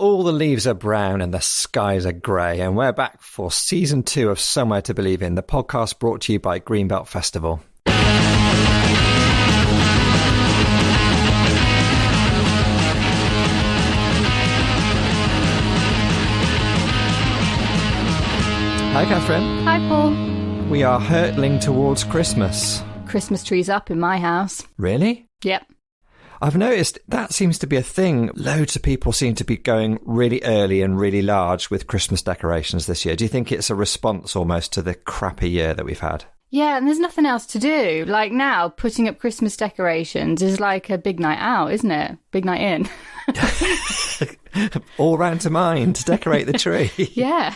all the leaves are brown and the skies are grey, and we're back for Season 2 of Somewhere To Believe In, the podcast brought to you by Greenbelt Festival. Hi, Catherine. Hi, Paul. We are hurtling towards Christmas. Christmas trees up in my house. Really? Yep. I've noticed that seems to be a thing. Loads of people seem to be going really early and really large with Christmas decorations this year. Do you think it's a response almost to the crappy year that we've had? Yeah, and there's nothing else to do. Like now, putting up Christmas decorations is like a big night out, isn't it? Big night in. All round to mine to decorate the tree. Yeah.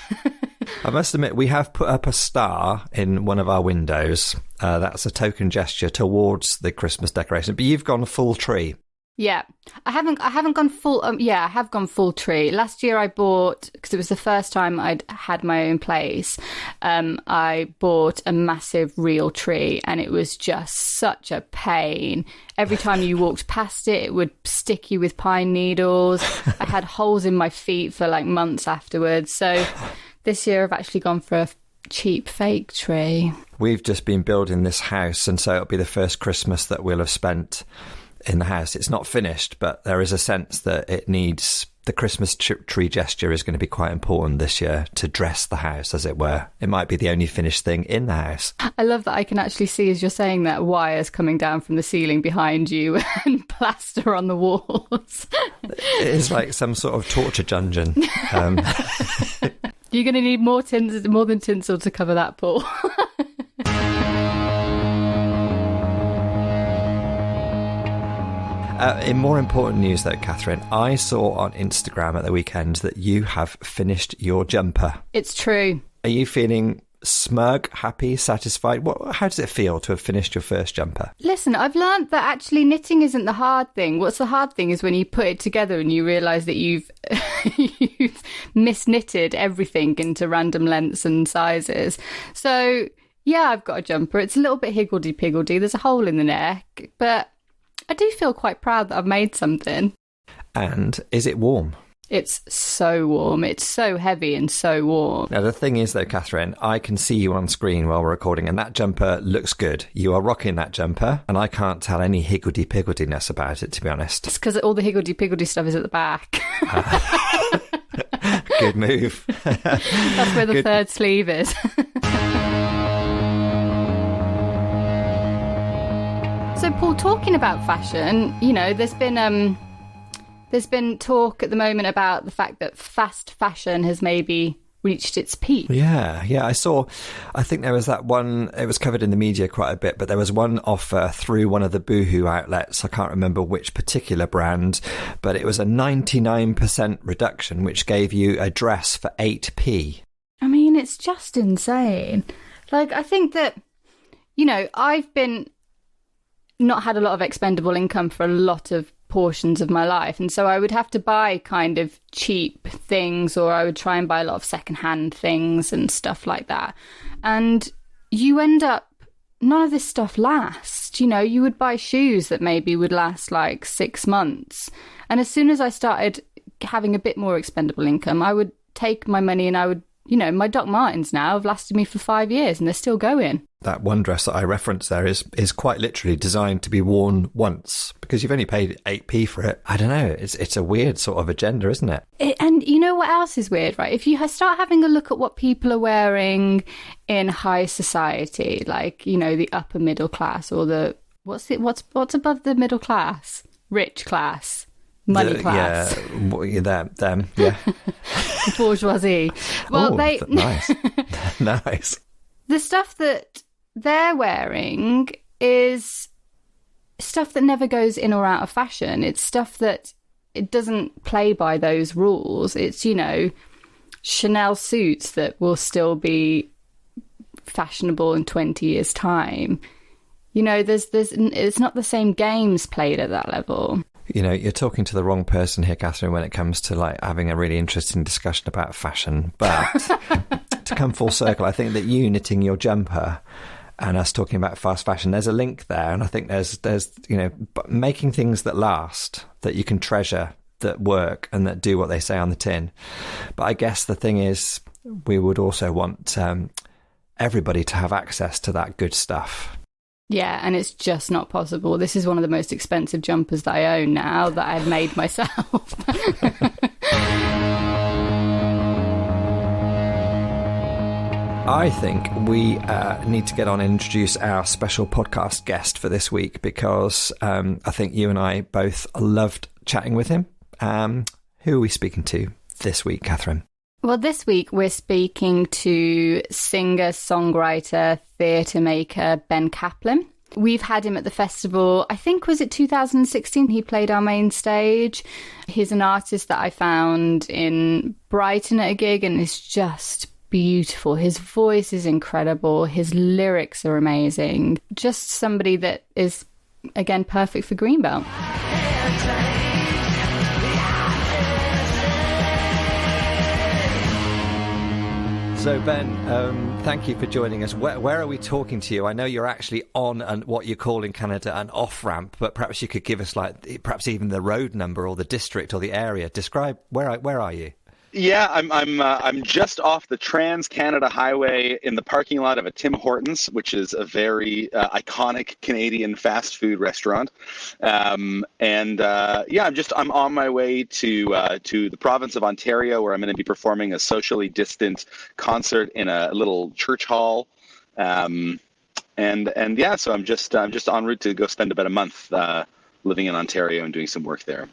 I must admit, we have put up a star in one of our windows. That's a token gesture towards the Christmas decoration. But you've gone full tree. Yeah, I haven't gone full. I have gone full tree. Last year I bought, because it was the first time I'd had my own place. I bought a massive real tree, and it was just such a pain. Every time you walked past it, it would stick you with pine needles. I had holes in my feet for like months afterwards. So this year I've actually gone for a cheap fake tree. We've just been building this house, and so it'll be the first Christmas that we'll have spent in the house. It's not finished, but there is a sense that it needs, the Christmas tree gesture is going to be quite important this year to dress the house, as it were. It might be the only finished thing in the house. I love that I can actually see, as you're saying that, wires coming down from the ceiling behind you and plaster on the walls. It is like some sort of torture dungeon. You're going to need more than tinsel to cover that, Paul. In more important news, though, Catherine, I saw on Instagram at the weekend that you have finished your jumper. It's true. Are you feeling smug, happy, satisfied? How does it feel to have finished your first jumper? Listen, I've learned that actually knitting isn't the hard thing. What's the hard thing is when you put it together and you realise that you've misknitted everything into random lengths and sizes. So, yeah, I've got a jumper. It's a little bit higgledy-piggledy. There's a hole in the neck, but I do feel quite proud that I've made something. And is it warm? It's so warm. It's so heavy and so warm. Now, the thing is, though, Catherine, I can see you on screen while we're recording, and that jumper looks good. You are rocking that jumper, and I can't tell any higgledy-pigglediness about it, to be honest. It's because all the higgledy-piggledy stuff is at the back. Good move. That's where the third sleeve is. So, Paul, talking about fashion, you know, there's been talk at the moment about the fact that fast fashion has maybe reached its peak. Yeah, I think there was that one, it was covered in the media quite a bit, but there was one offer through one of the Boohoo outlets. I can't remember which particular brand, but it was a 99% reduction, which gave you a dress for 8p. I mean, it's just insane. Like, I think that, you know, I've not had a lot of expendable income for a lot of portions of my life, and so I would have to buy kind of cheap things, or I would try and buy a lot of secondhand things and stuff like that, and you end up, none of this stuff lasts. You know, you would buy shoes that maybe would last like 6 months, and as soon as I started having a bit more expendable income, I would take my money and I would, you know, my Doc Martens now have lasted me for 5 years and they're still going. That one dress that I referenced there is quite literally designed to be worn once, because you've only paid 8p for it. I don't know, it's a weird sort of agenda, isn't it? And you know what else is weird, right? If you start having a look at what people are wearing in high society, like, you know, the upper middle class, or the what's above the middle class? Rich class. Money class. Yeah, them, yeah. Bourgeoisie. Well, nice. Nice. The stuff that they're wearing is stuff that never goes in or out of fashion. It's stuff that it doesn't play by those rules. It's, you know, Chanel suits that will still be fashionable in 20 years' time. You know, it's not the same games played at that level. You know, you're talking to the wrong person here, Catherine, when it comes to like having a really interesting discussion about fashion. But to come full circle, I think that you knitting your jumper and us talking about fast fashion, there's a link there. And I think there's you know, making things that last, that you can treasure that work and that do what they say on the tin. But I guess the thing is, we would also want everybody to have access to that good stuff. Yeah, and it's just not possible. This is one of the most expensive jumpers that I own now that I've made myself. I think we need to get on and introduce our special podcast guest for this week, because I think you and I both loved chatting with him. Who are we speaking to this week, Catherine? Well, this week we're speaking to singer-songwriter, theatre maker Ben Caplan. We've had him at the festival, I think, was it 2016? He played our main stage. He's an artist that I found in Brighton at a gig, and it's just beautiful. His voice is incredible. His lyrics are amazing. Just somebody that is, again, perfect for Greenbelt. So, Ben, thank you for joining us. Where are we talking to you? I know you're actually on what you call in Canada an off-ramp, but perhaps you could give us, perhaps even the road number or the district or the area. Describe, where are you? Yeah, I'm just off the Trans-Canada Highway in the parking lot of a Tim Hortons, which is a very iconic Canadian fast food restaurant. I'm on my way to the province of Ontario, where I'm going to be performing a socially distant concert in a little church hall. So I'm just en route to go spend about a month living in Ontario and doing some work there.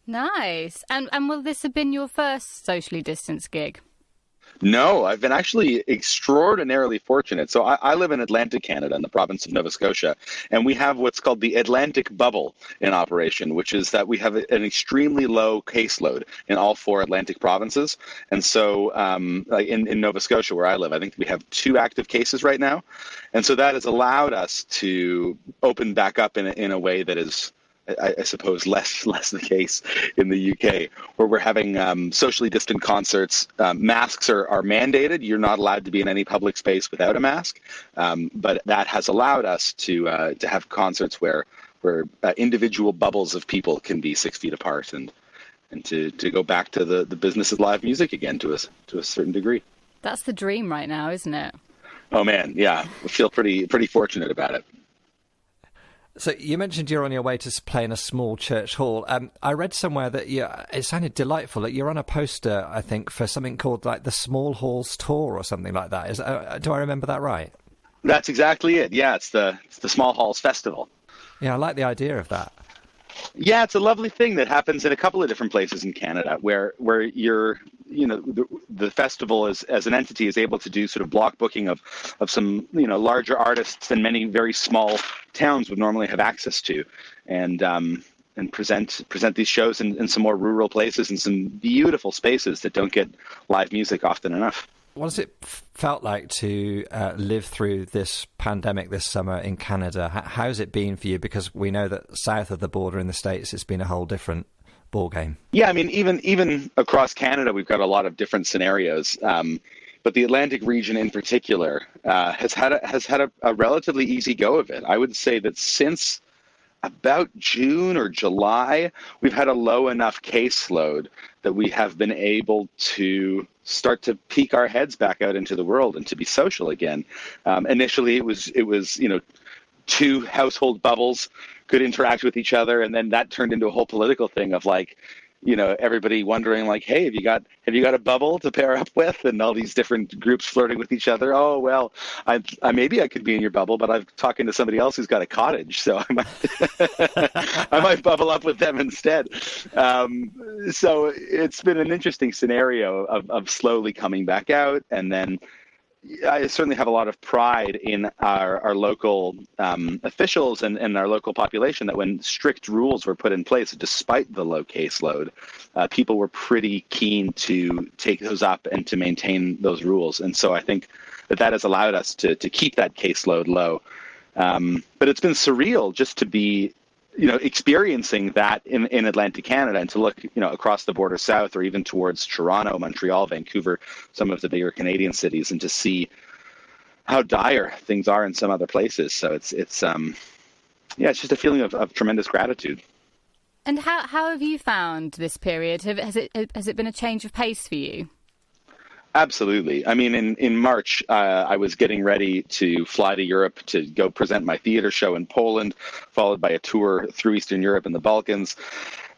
Nice. And will this have been your first socially distanced gig? No, I've been actually extraordinarily fortunate. So I live in Atlantic Canada in the province of Nova Scotia, and we have what's called the Atlantic bubble in operation, which is that we have an extremely low caseload in all 4 Atlantic provinces. And so like in Nova Scotia, where I live, I think we have 2 active cases right now. And so that has allowed us to open back up in a way that is, I suppose, less the case in the UK, where we're having socially distant concerts. Masks are mandated. You're not allowed to be in any public space without a mask. But that has allowed us to have concerts where individual bubbles of people can be 6 feet apart, and to go back to the business of live music again to a certain degree. That's the dream right now, isn't it? Oh man, yeah, I feel pretty fortunate about it. So you mentioned you're on your way to play in a small church hall. I read somewhere that it sounded delightful. That you're on a poster, I think, for something called like the Small Halls Tour or something like that. Do I remember that right? That's exactly it. Yeah, it's the Small Halls Festival. Yeah, I like the idea of that. Yeah, it's a lovely thing that happens in a couple of different places in Canada where you're, the festival as an entity is able to do sort of block booking of some, larger artists than many very small towns would normally have access to, and present these shows in some more rural places and some beautiful spaces that don't get live music often enough. What has it felt like to live through this pandemic this summer in Canada? How's it been for you? Because we know that south of the border in the States, it's been a whole different ballgame. Yeah, I mean, even across Canada, we've got a lot of different scenarios. But the Atlantic region in particular has had a relatively easy go of it. I would say that since about June or July, we've had a low enough caseload that we have been able to start to peek our heads back out into the world and to be social again. Initially, it was 2 household bubbles could interact with each other, and then that turned into a whole political thing of everybody wondering hey, have you got a bubble to pair up with, and all these different groups flirting with each other. Oh, well, I maybe I could be in your bubble, but I'm talking to somebody else who's got a cottage, so I might bubble up with them instead. So it's been an interesting scenario of slowly coming back out, and then I certainly have a lot of pride in our local officials and our local population that when strict rules were put in place, despite the low caseload, people were pretty keen to take those up and to maintain those rules. And so I think that has allowed us to keep that caseload low. But it's been surreal just to be experiencing that in Atlantic Canada, and to look, across the border south, or even towards Toronto, Montreal, Vancouver, some of the bigger Canadian cities, and to see how dire things are in some other places. So it's just a feeling of tremendous gratitude. And how have you found this period? Has it been a change of pace for you? Absolutely. I mean, in March, I was getting ready to fly to Europe to go present my theater show in Poland, followed by a tour through Eastern Europe and the Balkans.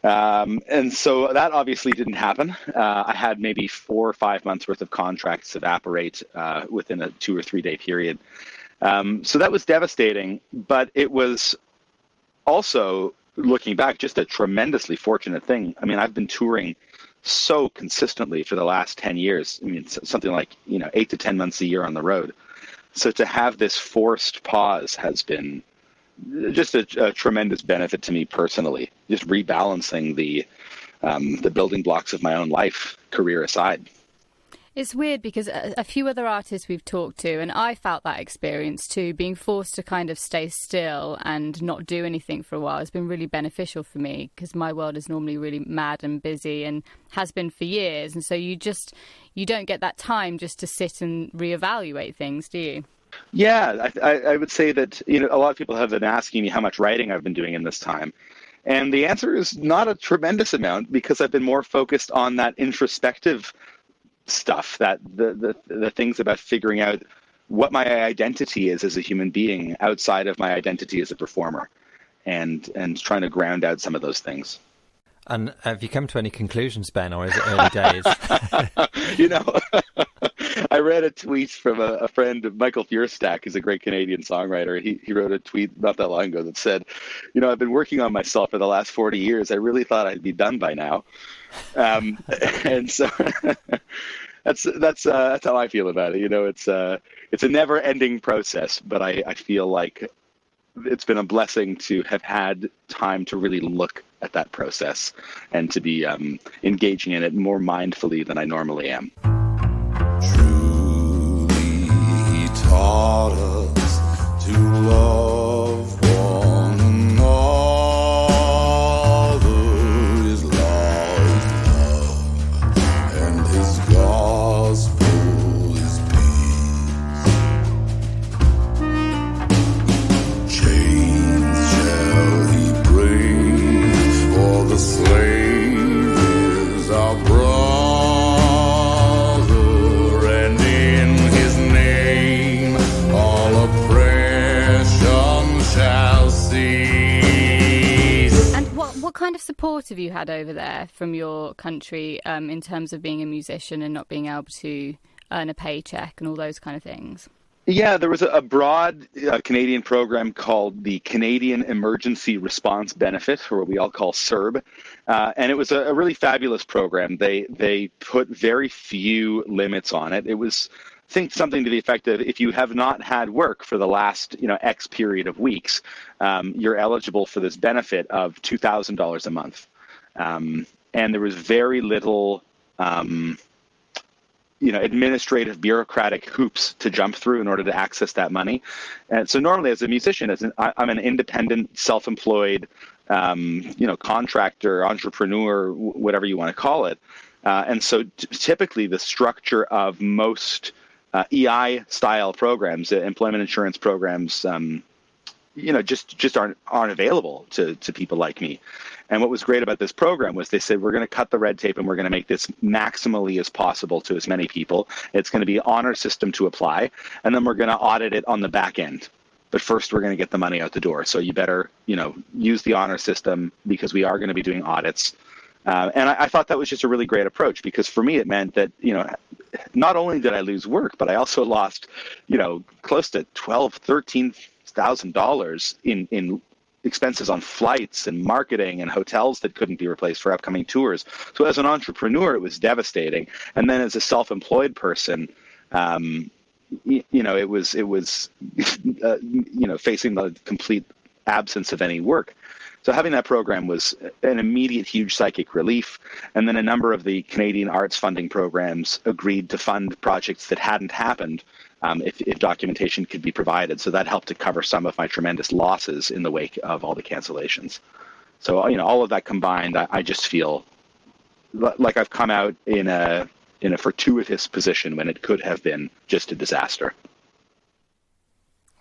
And so that obviously didn't happen. I had maybe 4 or 5 months worth of contracts evaporate within a 2 or 3 day period. So that was devastating, but it was also, looking back, just a tremendously fortunate thing. I mean, I've been touring so consistently for the last 10 years. I mean, something like, 8 to 10 months a year on the road. So to have this forced pause has been just a tremendous benefit to me personally, just rebalancing the building blocks of my own life, career aside. It's weird because a few other artists we've talked to, and I felt that experience too, being forced to kind of stay still and not do anything for a while has been really beneficial for me, because my world is normally really mad and busy and has been for years. And so you don't get that time just to sit and reevaluate things, do you? Yeah, I would say that, a lot of people have been asking me how much writing I've been doing in this time. And the answer is not a tremendous amount, because I've been more focused on that introspective stuff, that the things about figuring out what my identity is as a human being outside of my identity as a performer, and trying to ground out some of those things. And have you come to any conclusions, Ben, or is it early days? I read a tweet from a friend of Michael Furstack, who's a great Canadian songwriter. He wrote a tweet not that long ago that said, I've been working on myself for the last 40 years. I really thought I'd be done by now. And so that's how I feel about it. It's a never ending process, but I feel like it's been a blessing to have had time to really look at that process and to be engaging in it more mindfully than I normally am. Truly, he taught us to love one another. His law is love, and his gospel is peace. Chains shall he break, for the slave is our brother. What kind of support have you had over there from your country in terms of being a musician and not being able to earn a paycheck and all those kind of things? Yeah, there was a broad Canadian program called the Canadian Emergency Response Benefit, or what we all call CERB, and it was a really fabulous program. They put very few limits on it. It was, I think, something to the effect of, if you have not had work for the last X period of weeks, you're eligible for this benefit of $2,000 a month, and there was very little administrative bureaucratic hoops to jump through in order to access that money. And so normally as a musician, I'm an independent, self-employed, contractor, entrepreneur, whatever you want to call it. And so typically the structure of most EI style programs, employment insurance programs, just aren't available to people like me. And what was great about this program was they said, we're going to cut the red tape and we're going to make this maximally as possible to as many people. It's going to be an honor system to apply, and then we're going to audit it on the back end. But first, we're going to get the money out the door. So you better, use the honor system, because we are going to be doing audits. And I thought that was just a really great approach, because for me, it meant that, not only did I lose work, but I also lost, close to $13,000 in expenses on flights and marketing and hotels that couldn't be replaced for upcoming tours. So as an entrepreneur, it was devastating. And then as a self-employed person, it was facing the complete absence of any work. So having that program was an immediate huge psychic relief. And then a number of the Canadian arts funding programs agreed to fund projects that hadn't happened if documentation could be provided. So that helped to cover some of my tremendous losses in the wake of all the cancellations. So, all of that combined, I just feel like I've come out in a fortuitous position when it could have been just a disaster.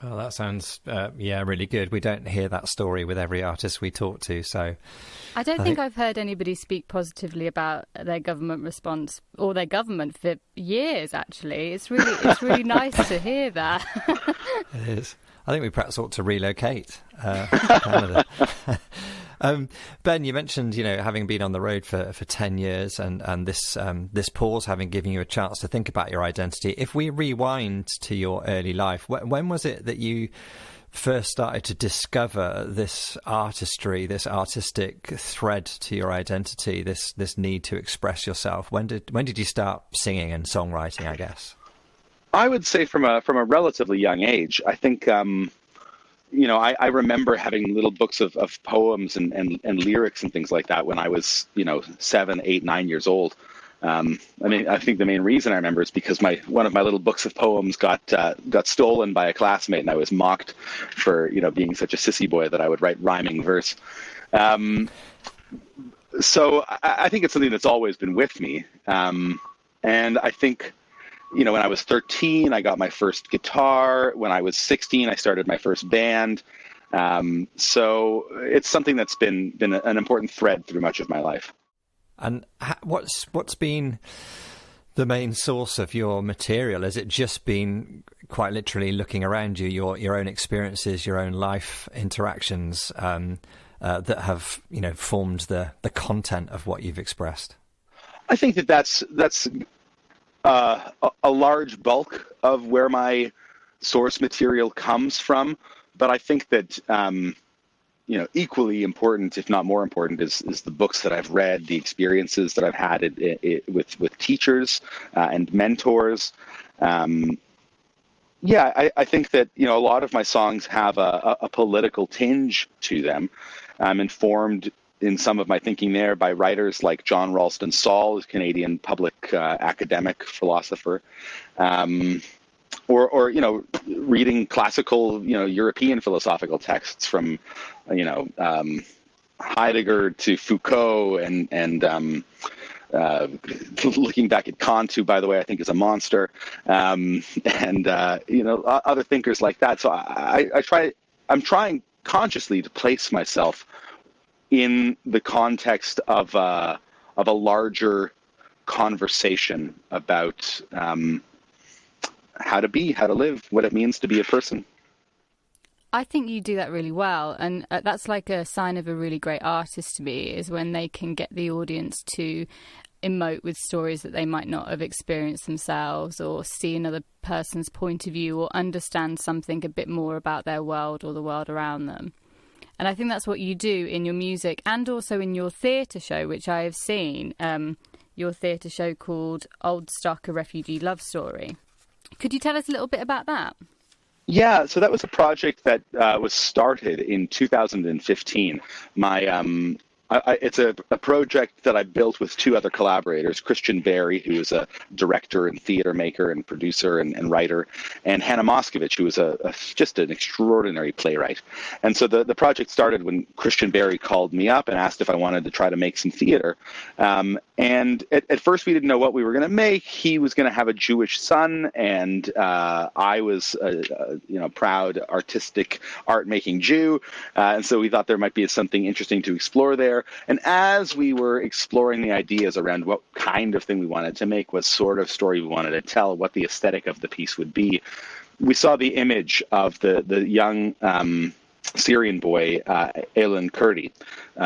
Well, that sounds, really good. We don't hear that story with every artist we talk to, so... I don't think I've heard anybody speak positively about their government response or their government for years, actually. It's really nice to hear that. It is. I think we perhaps ought to relocate to Canada. Ben, you mentioned, having been on the road for 10 years and this pause having given you a chance to think about your identity. If we rewind to your early life, when was it that you first started to discover this artistry, this artistic thread to your identity, this need to express yourself? When did you start singing and songwriting, I guess? I would say from a relatively young age. I think I remember having little books of poems and lyrics and things like that when I was 7, 8, 9 years old. I think the main reason I remember is because one of my little books of poems got stolen by a classmate, and I was mocked for being such a sissy boy that I would write rhyming verse. So I think it's something that's always been with me, and I think when I was 13, I got my first guitar. When I was 16, I started my first band. So it's something that's been an important thread through much of my life. And what's been the main source of your material? Has it just been quite literally looking around you, your own experiences, your own life interactions that have formed the content of what you've expressed? I think that's a large bulk of where my source material comes from, but I think that equally important, if not more important, is the books that I've read, the experiences that I've had with teachers and mentors. I think that a lot of my songs have a political tinge to them. I'm informed in some of my thinking there by writers like John Ralston Saul, who's a Canadian public academic philosopher. Or reading classical, European philosophical texts from, Heidegger to Foucault and looking back at Kant, who, by the way, I think is a monster, and other thinkers like that. So I'm trying consciously to place myself in the context of a larger conversation about how to be, how to live, what it means to be a person. I think you do that really well, and that's like a sign of a really great artist to me, is when they can get the audience to emote with stories that they might not have experienced themselves, or see another person's point of view, or understand something a bit more about their world or the world around them. And I think that's what you do in your music and also in your theatre show, which I have seen, your theatre show called Old Stock, A Refugee Love Story. Could you tell us a little bit about that? Yeah, so that was a project that was started in 2015. It's a project that I built with two other collaborators, Christian Barry, who is a director and theater maker and producer and writer, and Hannah Moskovich, who is just an extraordinary playwright. And so the project started when Christian Barry called me up and asked if I wanted to try to make some theater. And at first we didn't know what we were going to make. He was going to have a Jewish son, and I was a proud, artistic, art-making Jew. And so we thought there might be something interesting to explore there. And as we were exploring the ideas around what kind of thing we wanted to make, what sort of story we wanted to tell, what the aesthetic of the piece would be, we saw the image of the young Syrian boy, Aylan Kurdi,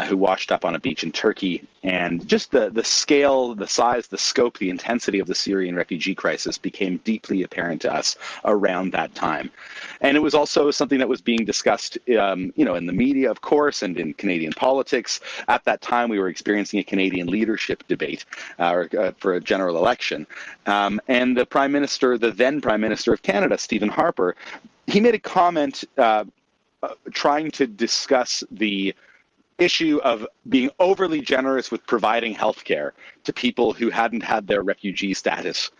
who washed up on a beach in Turkey. And just the scale, the size, the scope, the intensity of the Syrian refugee crisis became deeply apparent to us around that time. And it was also something that was being discussed, in the media, of course, and in Canadian politics. At that time, we were experiencing a Canadian leadership debate for a general election. And the then Prime Minister of Canada, Stephen Harper, he made a comment trying to discuss the issue of being overly generous with providing healthcare to people who hadn't had their refugee status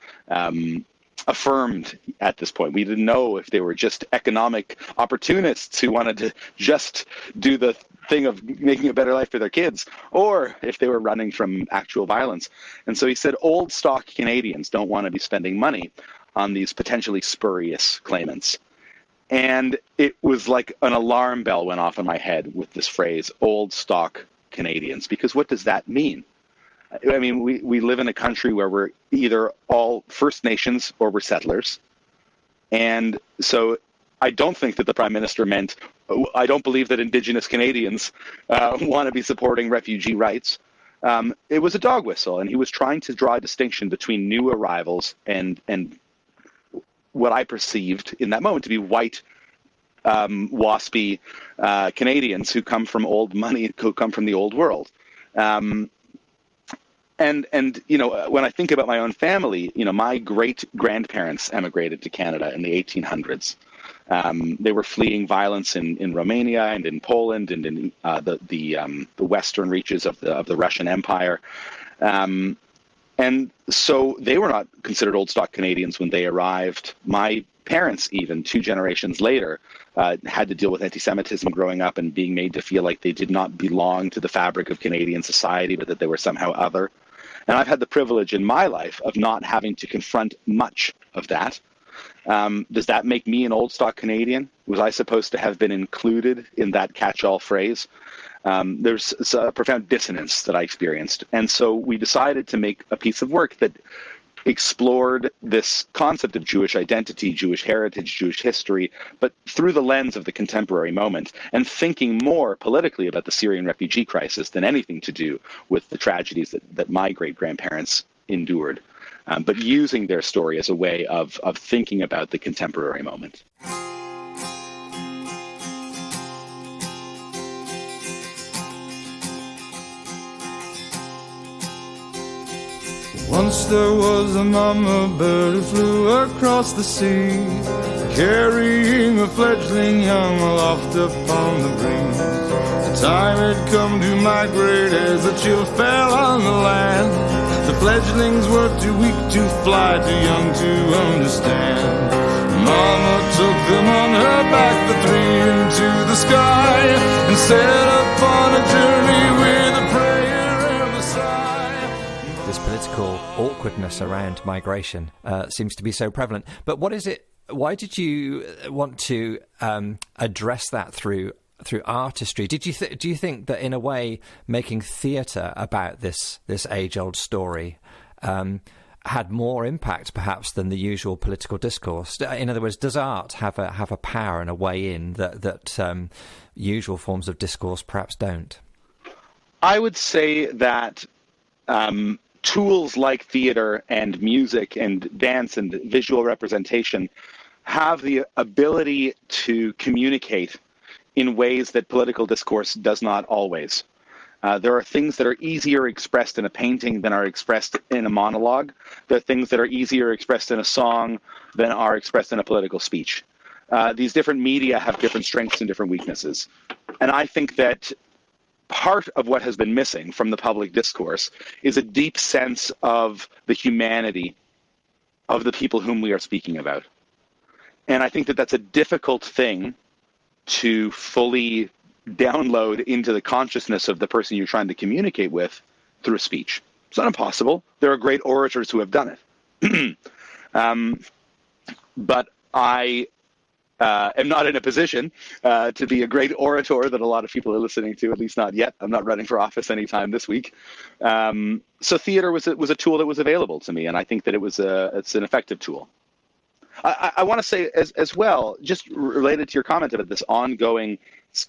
affirmed at this point. We didn't know if they were just economic opportunists who wanted to just do the thing of making a better life for their kids, or if they were running from actual violence. And so he said, old stock Canadians don't want to be spending money on these potentially spurious claimants. And it was like an alarm bell went off in my head with this phrase, old stock Canadians, because what does that mean? I mean, we live in a country where we're either all First Nations or we're settlers. And so I don't think that the Prime Minister meant, I don't believe that Indigenous Canadians want to be supporting refugee rights. It was a dog whistle, and he was trying to draw a distinction between new arrivals and what I perceived in that moment to be white, waspy Canadians who come from old money, who come from the old world. And you know, when I think about my own family, you know, my great-grandparents emigrated to Canada in the 1800s. They were fleeing violence in Romania and in Poland and in the western reaches of the Russian Empire. And so they were not considered old stock Canadians when they arrived. My parents, even 2 generations later, had to deal with antisemitism growing up and being made to feel like they did not belong to the fabric of Canadian society, but that they were somehow other. And I've had the privilege in my life of not having to confront much of that. Does that make me an old stock Canadian? Was I supposed to have been included in that catch-all phrase? There's a profound dissonance that I experienced. And so we decided to make a piece of work that explored this concept of Jewish identity, Jewish heritage, Jewish history, but through the lens of the contemporary moment, and thinking more politically about the Syrian refugee crisis than anything to do with the tragedies that my great-grandparents endured, but using their story as a way of thinking about the contemporary moment. Once there was a mama bird who flew across the sea, carrying a fledgling young aloft upon the breeze. The time had come to migrate as the chill fell on the land. The fledglings were too weak to fly, too young to understand. Mama took them on her back, the 3 into the sky, and set up on a journey with a prayer and a sigh. This political awkwardness around migration seems to be so prevalent. But what is it? Why did you want to address that through artistry? Do you think that in a way making theatre about this age-old story had more impact perhaps than the usual political discourse? In other words, does art have a power and a way in that usual forms of discourse perhaps don't? I would say that tools like theater and music and dance and visual representation have the ability to communicate in ways that political discourse does not always. There are things that are easier expressed in a painting than are expressed in a monologue. There are things that are easier expressed in a song than are expressed in a political speech. These different media have different strengths and different weaknesses. And I think that part of what has been missing from the public discourse is a deep sense of the humanity of the people whom we are speaking about. And I think that that's a difficult thing to fully download into the consciousness of the person you're trying to communicate with through a speech. It's not impossible. There are great orators who have done it. But I am not in a position to be a great orator that a lot of people are listening to, at least not yet. I'm not running for office anytime this week. So theater was a tool that was available to me, and I think that it's an effective tool. I want to say as well, just related to your comment about this ongoing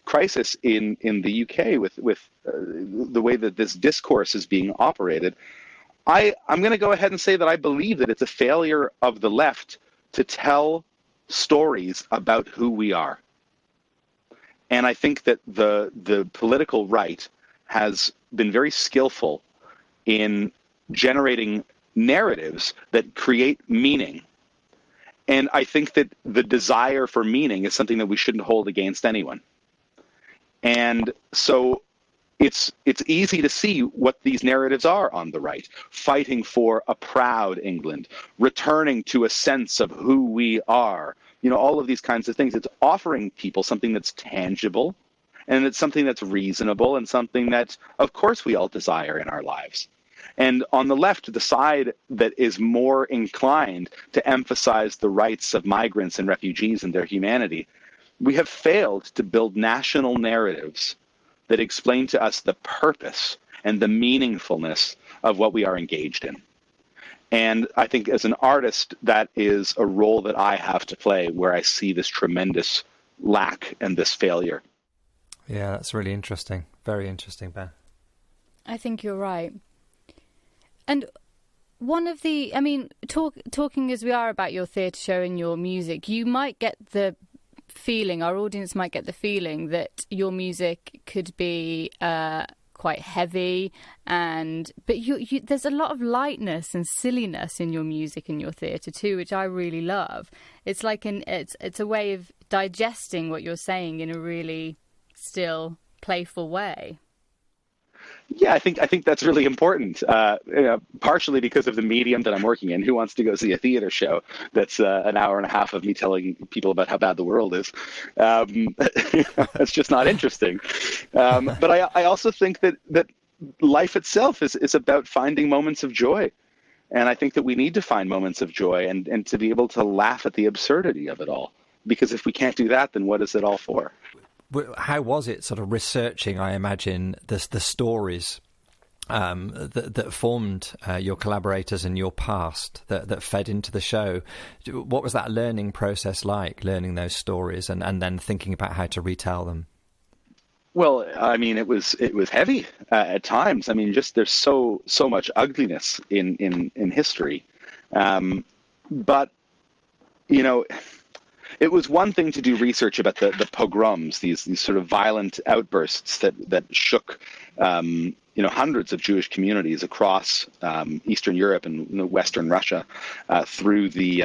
crisis in the UK with the way that this discourse is being operated, I'm going to go ahead and say that I believe that it's a failure of the left to tell stories about who we are. And I think that the political right has been very skillful in generating narratives that create meaning. And I think that the desire for meaning is something that we shouldn't hold against anyone. And so it's easy to see what these narratives are on the right: fighting for a proud England, returning to a sense of who we are, all of these kinds of things. It's offering people something that's tangible, and it's something that's reasonable, and something that, of course, we all desire in our lives. And on the left, the side that is more inclined to emphasize the rights of migrants and refugees and their humanity, we have failed to build national narratives that explain to us the purpose and the meaningfulness of what we are engaged in. And I think as an artist, that is a role that I have to play, where I see this tremendous lack and this failure. Yeah, that's really interesting. Very interesting, Ben. I think you're right. And one of the, I mean, talking as we are about your theatre show and your music, you might get the feeling, our audience might get the feeling that your music could be quite heavy, but you there's a lot of lightness and silliness in your music and your theatre too, which I really love. It's like it's a way of digesting what you're saying in a really still playful way. Yeah, I think that's really important, partially because of the medium that I'm working in. Who wants to go see a theater show that's an hour and a half of me telling people about how bad the world is? It's just not interesting. But I also think that life itself is about finding moments of joy. And I think that we need to find moments of joy and to be able to laugh at the absurdity of it all. Because if we can't do that, then what is it all for? How was it sort of researching, I imagine, the stories that formed your collaborators and your past that fed into the show? What was that learning process like, learning those stories and then thinking about how to retell them? Well, I mean, it was heavy at times. I mean, just there's so much ugliness in history. But, you know, it was one thing to do research about the pogroms, these sort of violent outbursts that shook, hundreds of Jewish communities across Eastern Europe and Western Russia through the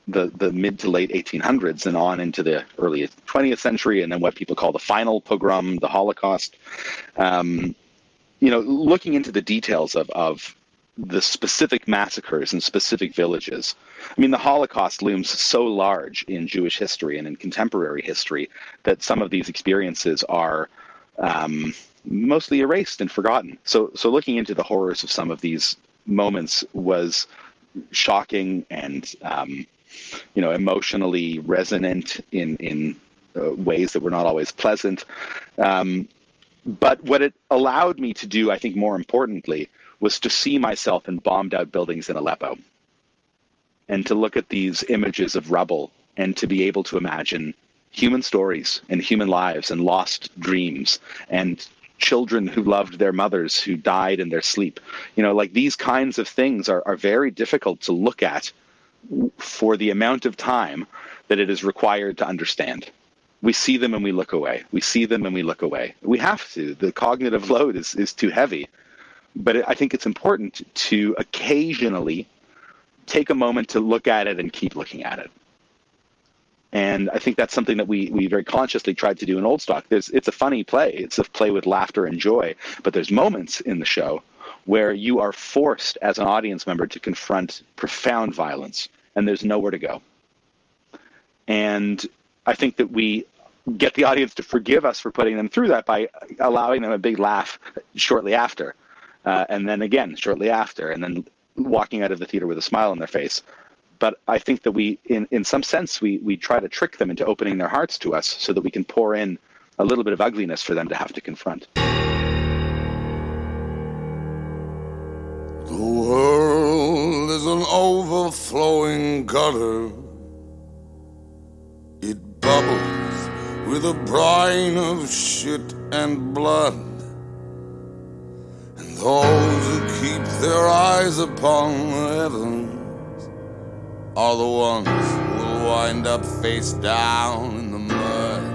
mid to late 1800s and on into the early 20th century, and then what people call the final pogrom, the Holocaust. Looking into the details of the specific massacres in specific villages. I mean, the Holocaust looms so large in Jewish history and in contemporary history that some of these experiences are mostly erased and forgotten. So looking into the horrors of some of these moments was shocking and, emotionally resonant in ways that were not always pleasant. But what it allowed me to do, I think more importantly, was to see myself in bombed out buildings in Aleppo and to look at these images of rubble and to be able to imagine human stories and human lives and lost dreams and children who loved their mothers who died in their sleep. Like these kinds of things are very difficult to look at for the amount of time that it is required to understand. We see them and we look away. We see them and we look away. We have to. The cognitive load is too heavy. But I think it's important to occasionally take a moment to look at it and keep looking at it. And I think that's something that we very consciously tried to do in Old Stock. It's a funny play. It's a play with laughter and joy. But there's moments in the show where you are forced as an audience member to confront profound violence, and there's nowhere to go. And I think that we get the audience to forgive us for putting them through that by allowing them a big laugh shortly after. And then again, shortly after, and then walking out of the theater with a smile on their face. But I think that we, in some sense, we try to trick them into opening their hearts to us so that we can pour in a little bit of ugliness for them to have to confront. The world is an overflowing gutter. It bubbles with a brine of shit and blood. Those who keep their eyes upon the heavens are the ones who will wind up face down in the mud.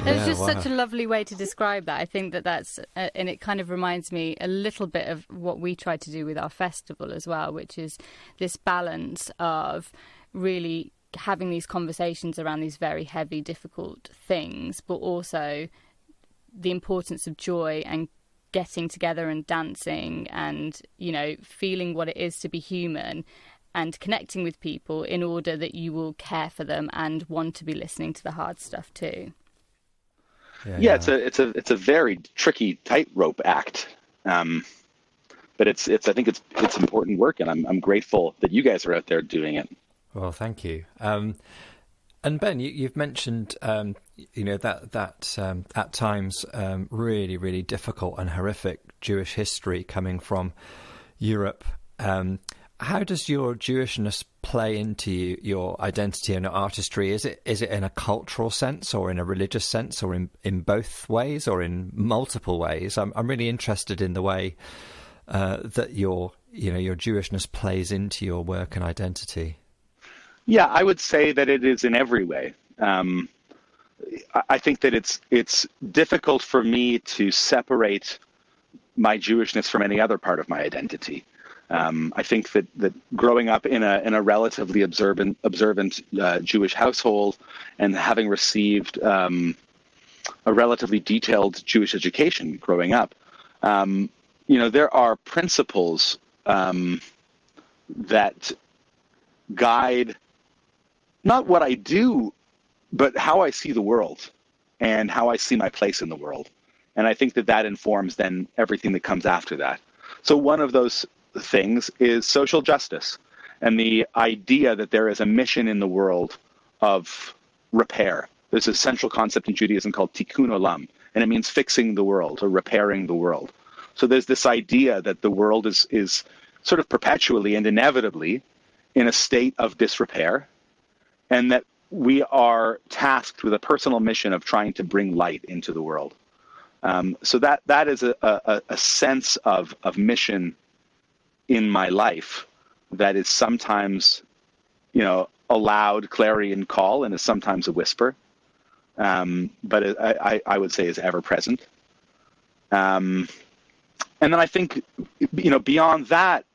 It's just such a lovely way to describe that. I think that's, and it kind of reminds me a little bit of what we try to do with our festival as well, which is this balance of really having these conversations around these very heavy, difficult things, but also the importance of joy and getting together and dancing and, feeling what it is to be human and connecting with people in order that you will care for them and want to be listening to the hard stuff too. Yeah. It's a very tricky tightrope act. But I think it's important work, and I'm grateful that you guys are out there doing it. Well, thank you. And Ben, you've mentioned, that at times really, really difficult and horrific Jewish history coming from Europe. How does your Jewishness play into your identity and your artistry? Is it in a cultural sense, or in a religious sense, or in both ways, or in multiple ways? I'm really interested in the way that your Jewishness plays into your work and identity. Yeah, I would say that it is in every way. I think that it's difficult for me to separate my Jewishness from any other part of my identity. I think that growing up in a relatively observant Jewish household, and having received a relatively detailed Jewish education growing up, there are principles that guide not what I do, but how I see the world and how I see my place in the world. And I think that informs then everything that comes after that. So one of those things is social justice, and the idea that there is a mission in the world of repair. There's a central concept in Judaism called tikkun olam, and it means fixing the world or repairing the world. So there's this idea that the world is sort of perpetually and inevitably in a state of disrepair, and that we are tasked with a personal mission of trying to bring light into the world. So that is a sense of mission in my life that is sometimes, a loud clarion call, and is sometimes a whisper, but I would say is ever present. And then I think, beyond that,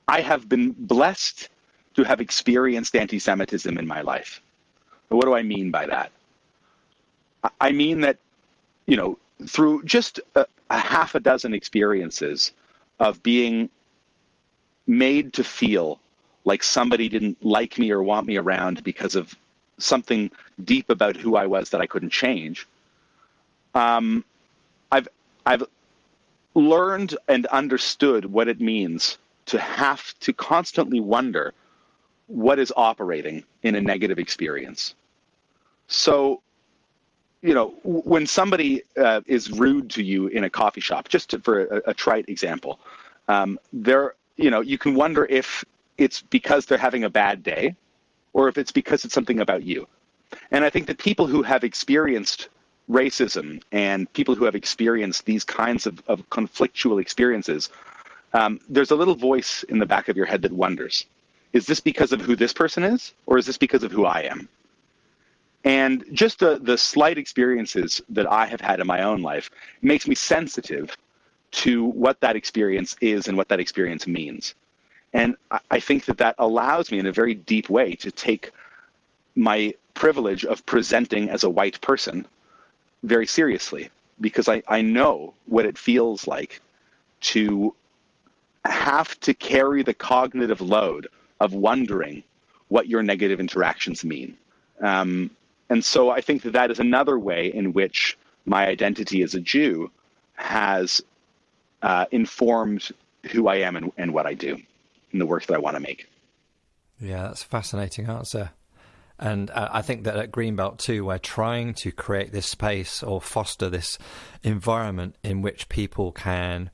I have been blessed to have experienced anti-Semitism in my life. What do I mean by that? I mean that, through just a half a dozen experiences of being made to feel like somebody didn't like me or want me around because of something deep about who I was that I couldn't change, I've learned and understood what it means to have to constantly wonder what is operating in a negative experience. So, when somebody is rude to you in a coffee shop, for a trite example, you can wonder if it's because they're having a bad day, or if it's because it's something about you. And I think that people who have experienced racism and people who have experienced these kinds of conflictual experiences, there's a little voice in the back of your head that wonders, is this because of who this person is, or is this because of who I am? And just the slight experiences that I have had in my own life makes me sensitive to what that experience is and what that experience means. And I think that allows me in a very deep way to take my privilege of presenting as a white person very seriously, because I know what it feels like to have to carry the cognitive load of wondering what your negative interactions mean. And so I think that is another way in which my identity as a Jew has informed who I am and what I do in the work that I want to make. Yeah, that's a fascinating answer. And I think that at Greenbelt too, we're trying to create this space or foster this environment in which people can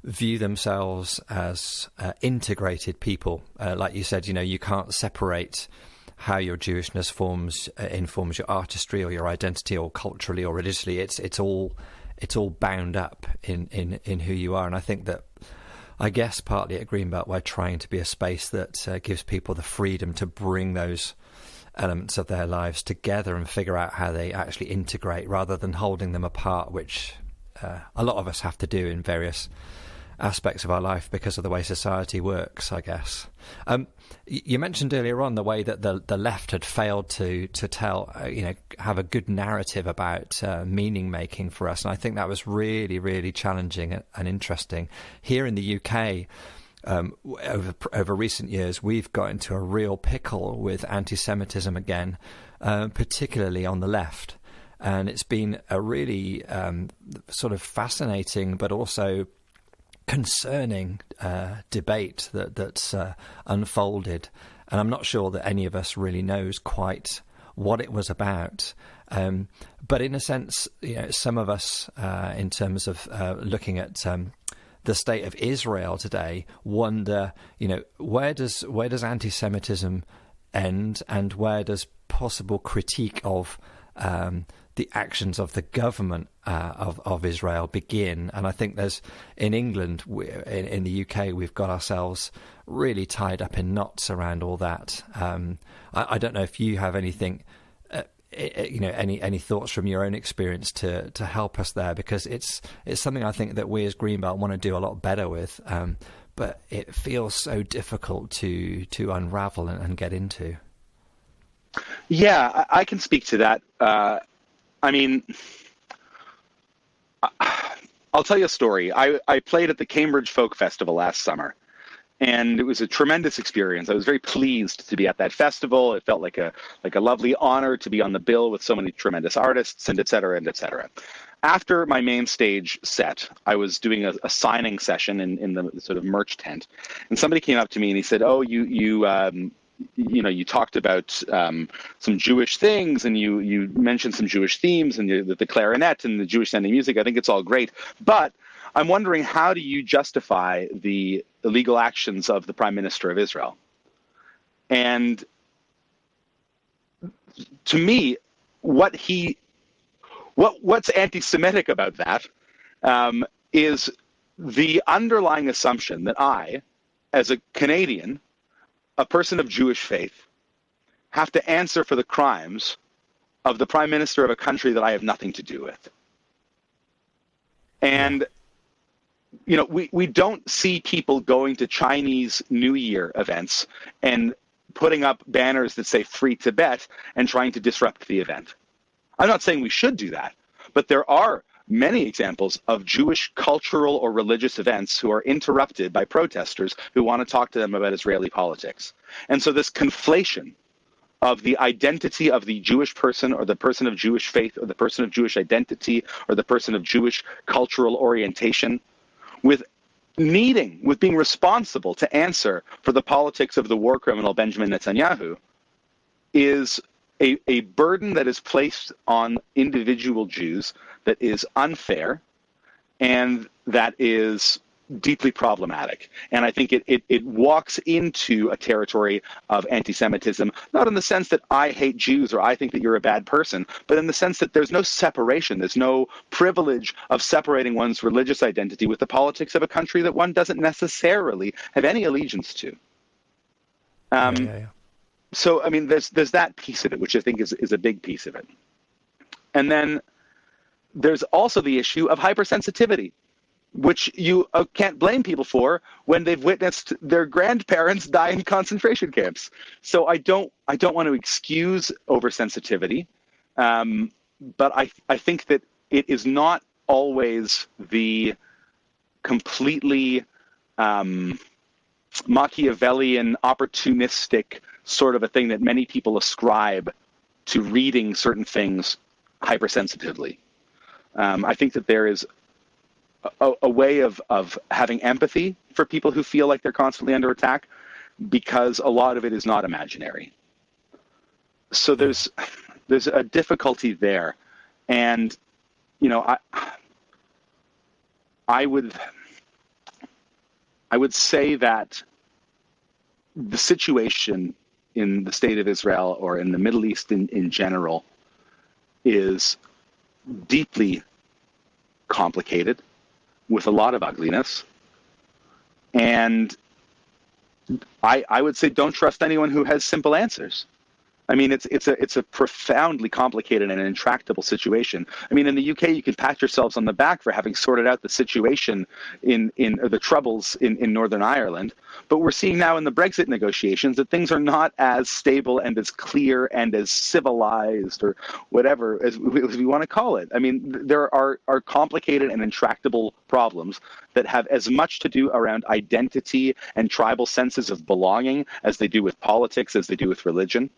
view themselves as integrated people. Like you said, you can't separate how your Jewishness informs your artistry or your identity, or culturally or religiously. It's all bound up in who you are. And I think that, I guess partly at Greenbelt, we're trying to be a space that gives people the freedom to bring those elements of their lives together and figure out how they actually integrate, rather than holding them apart, which a lot of us have to do in various aspects of our life because of the way society works, I guess. You mentioned earlier on the way that the left had failed to tell, have a good narrative about meaning making for us. And I think that was really, really challenging and interesting. Here in the UK, over recent years, we've got into a real pickle with anti-Semitism again, particularly on the left. And it's been a really sort of fascinating, but also concerning debate that's unfolded, and I'm not sure that any of us really knows quite what it was about. But in a sense, some of us, in terms of looking at the state of Israel today, wonder, where does anti-Semitism end, and where does possible critique of the actions of the government of Israel begin? And I think there's, in England, in the UK, we've got ourselves really tied up in knots around all that. I don't know if you have anything, any thoughts from your own experience to help us there, because it's something I think that we as Greenbelt want to do a lot better with, but it feels so difficult to unravel and get into. Yeah, I can speak to that. I'll tell you a story. I played at the Cambridge Folk Festival last summer, and it was a tremendous experience. I was very pleased to be at that festival. It felt like a lovely honor to be on the bill with so many tremendous artists, and et cetera, and et cetera. After my main stage set, I was doing a signing session in the sort of merch tent, and somebody came up to me and he said, "Oh, you talked about some Jewish things, and you mentioned some Jewish themes, and the clarinet and the Jewish sounding music. I think it's all great, but I'm wondering, how do you justify the illegal actions of the Prime Minister of Israel?" And to me, what's anti-Semitic about that is the underlying assumption that I, as a Canadian, a person of Jewish faith, have to answer for the crimes of the Prime Minister of a country that I have nothing to do with. And we don't see people going to Chinese New Year events and putting up banners that say Free Tibet and trying to disrupt the event. I'm not saying we should do that, but there are many examples of Jewish cultural or religious events who are interrupted by protesters who want to talk to them about Israeli politics. And so this conflation of the identity of the Jewish person, or the person of Jewish faith, or the person of Jewish identity, or the person of Jewish cultural orientation, with being responsible to answer for the politics of the war criminal Benjamin Netanyahu, is a burden that is placed on individual Jews that is unfair and that is deeply problematic. And I think it walks into a territory of anti-Semitism, not in the sense that I hate Jews or I think that you're a bad person, but in the sense that there's no separation, there's no privilege of separating one's religious identity with the politics of a country that one doesn't necessarily have any allegiance to. So, there's that piece of it, which I think is a big piece of it. And then there's also the issue of hypersensitivity, which you can't blame people for when they've witnessed their grandparents die in concentration camps. So I don't want to excuse oversensitivity, but I think that it is not always the completely Machiavellian, opportunistic sort of a thing that many people ascribe to reading certain things hypersensitively. I think that there is a way of having empathy for people who feel like they're constantly under attack, because a lot of it is not imaginary. So there's a difficulty there. And, I would say that the situation in the state of Israel, or in the Middle East in general, is deeply complicated with a lot of ugliness. And I would say don't trust anyone who has simple answers. It's a profoundly complicated and intractable situation. In the UK, you can pat yourselves on the back for having sorted out the situation in the troubles in Northern Ireland. But we're seeing now in the Brexit negotiations that things are not as stable and as clear and as civilized, or whatever as we want to call it. There are complicated and intractable problems that have as much to do around identity and tribal senses of belonging as they do with politics, as they do with religion.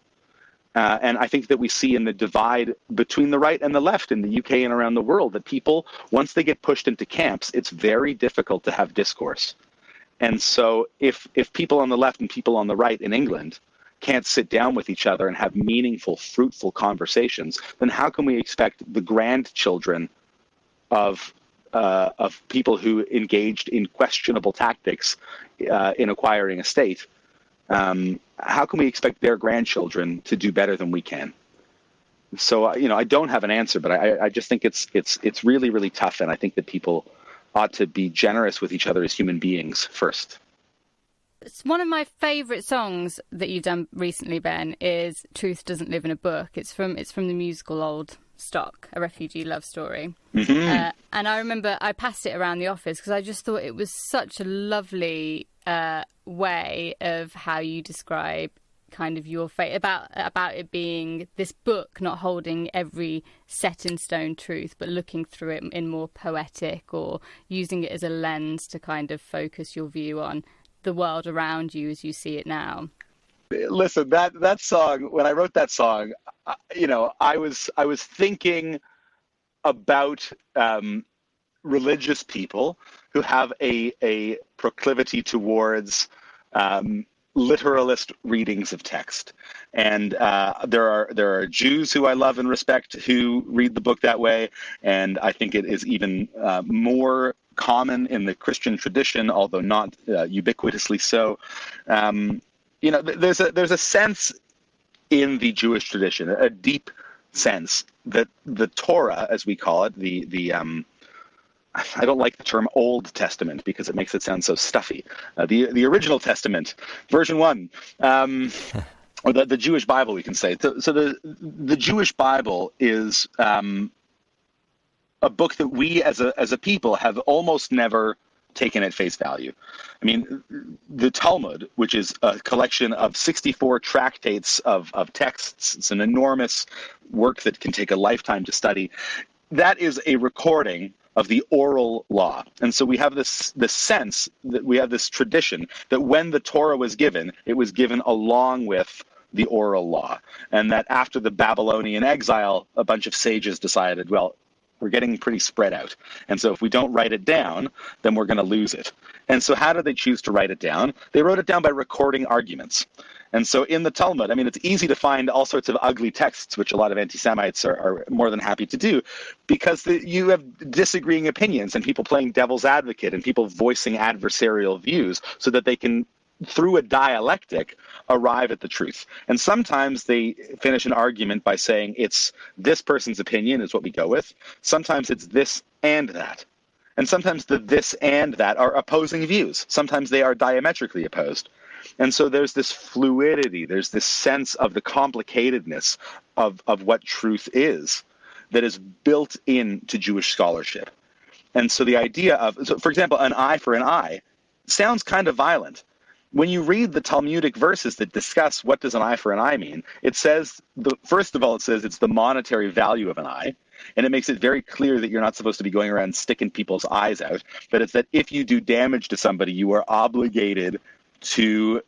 And I think that we see in the divide between the right and the left in the UK and around the world that people, once they get pushed into camps, it's very difficult to have discourse. And so if people on the left and people on the right in England can't sit down with each other and have meaningful, fruitful conversations, then how can we expect the grandchildren of people who engaged in questionable tactics in acquiring a state, how can we expect their grandchildren to do better than we can? So, I don't have an answer, but I just think it's really, really tough. And I think that people ought to be generous with each other as human beings first. It's one of my favourite songs that you've done recently, Ben, is "Truth Doesn't Live in a Book." It's from the musical Old Stock, a refugee love story. Mm-hmm. And I remember I passed it around the office because I just thought it was such a lovely way of how you describe kind of your faith, about it being this book, not holding every set in stone truth, but looking through it in more poetic, or using it as a lens to kind of focus your view on the world around you as you see it now. Listen, that song, when I wrote that song, I was thinking about religious people who have a proclivity towards literalist readings of text. And there are Jews who I love and respect who read the book that way, and I think it is even more common in the Christian tradition, although not ubiquitously so. There's a sense in the Jewish tradition, a deep sense that the Torah, as we call it, the I don't like the term Old Testament because it makes it sound so stuffy. The original Testament, version 1, or the Jewish Bible, we can say. So the Jewish Bible is a book that we as a people have almost never taken at face value. I mean, the Talmud, which is a collection of 64 tractates of texts, it's an enormous work that can take a lifetime to study. That is a recording of the oral law. And so we have this sense that we have this tradition that when the Torah was given, it was given along with the oral law. And that after the Babylonian exile, a bunch of sages decided, well, we're getting pretty spread out. And so if we don't write it down, then we're going to lose it. And so how did they choose to write it down? They wrote it down by recording arguments. And so in the Talmud, I mean, it's easy to find all sorts of ugly texts, which a lot of anti-Semites are more than happy to do, because you have disagreeing opinions and people playing devil's advocate and people voicing adversarial views so that they can, through a dialectic, arrive at the truth. And sometimes they finish an argument by saying it's this person's opinion is what we go with. Sometimes it's this and that. And sometimes the this and that are opposing views. Sometimes they are diametrically opposed. And so there's this fluidity, there's this sense of the complicatedness of what truth is that is built into Jewish scholarship. And so the idea of, so for example, an eye for an eye sounds kind of violent. When you read the Talmudic verses that discuss what does an eye for an eye mean, it says, first of all, it says it's the monetary value of an eye. And it makes it very clear that you're not supposed to be going around sticking people's eyes out. But it's that if you do damage to somebody, you are obligated to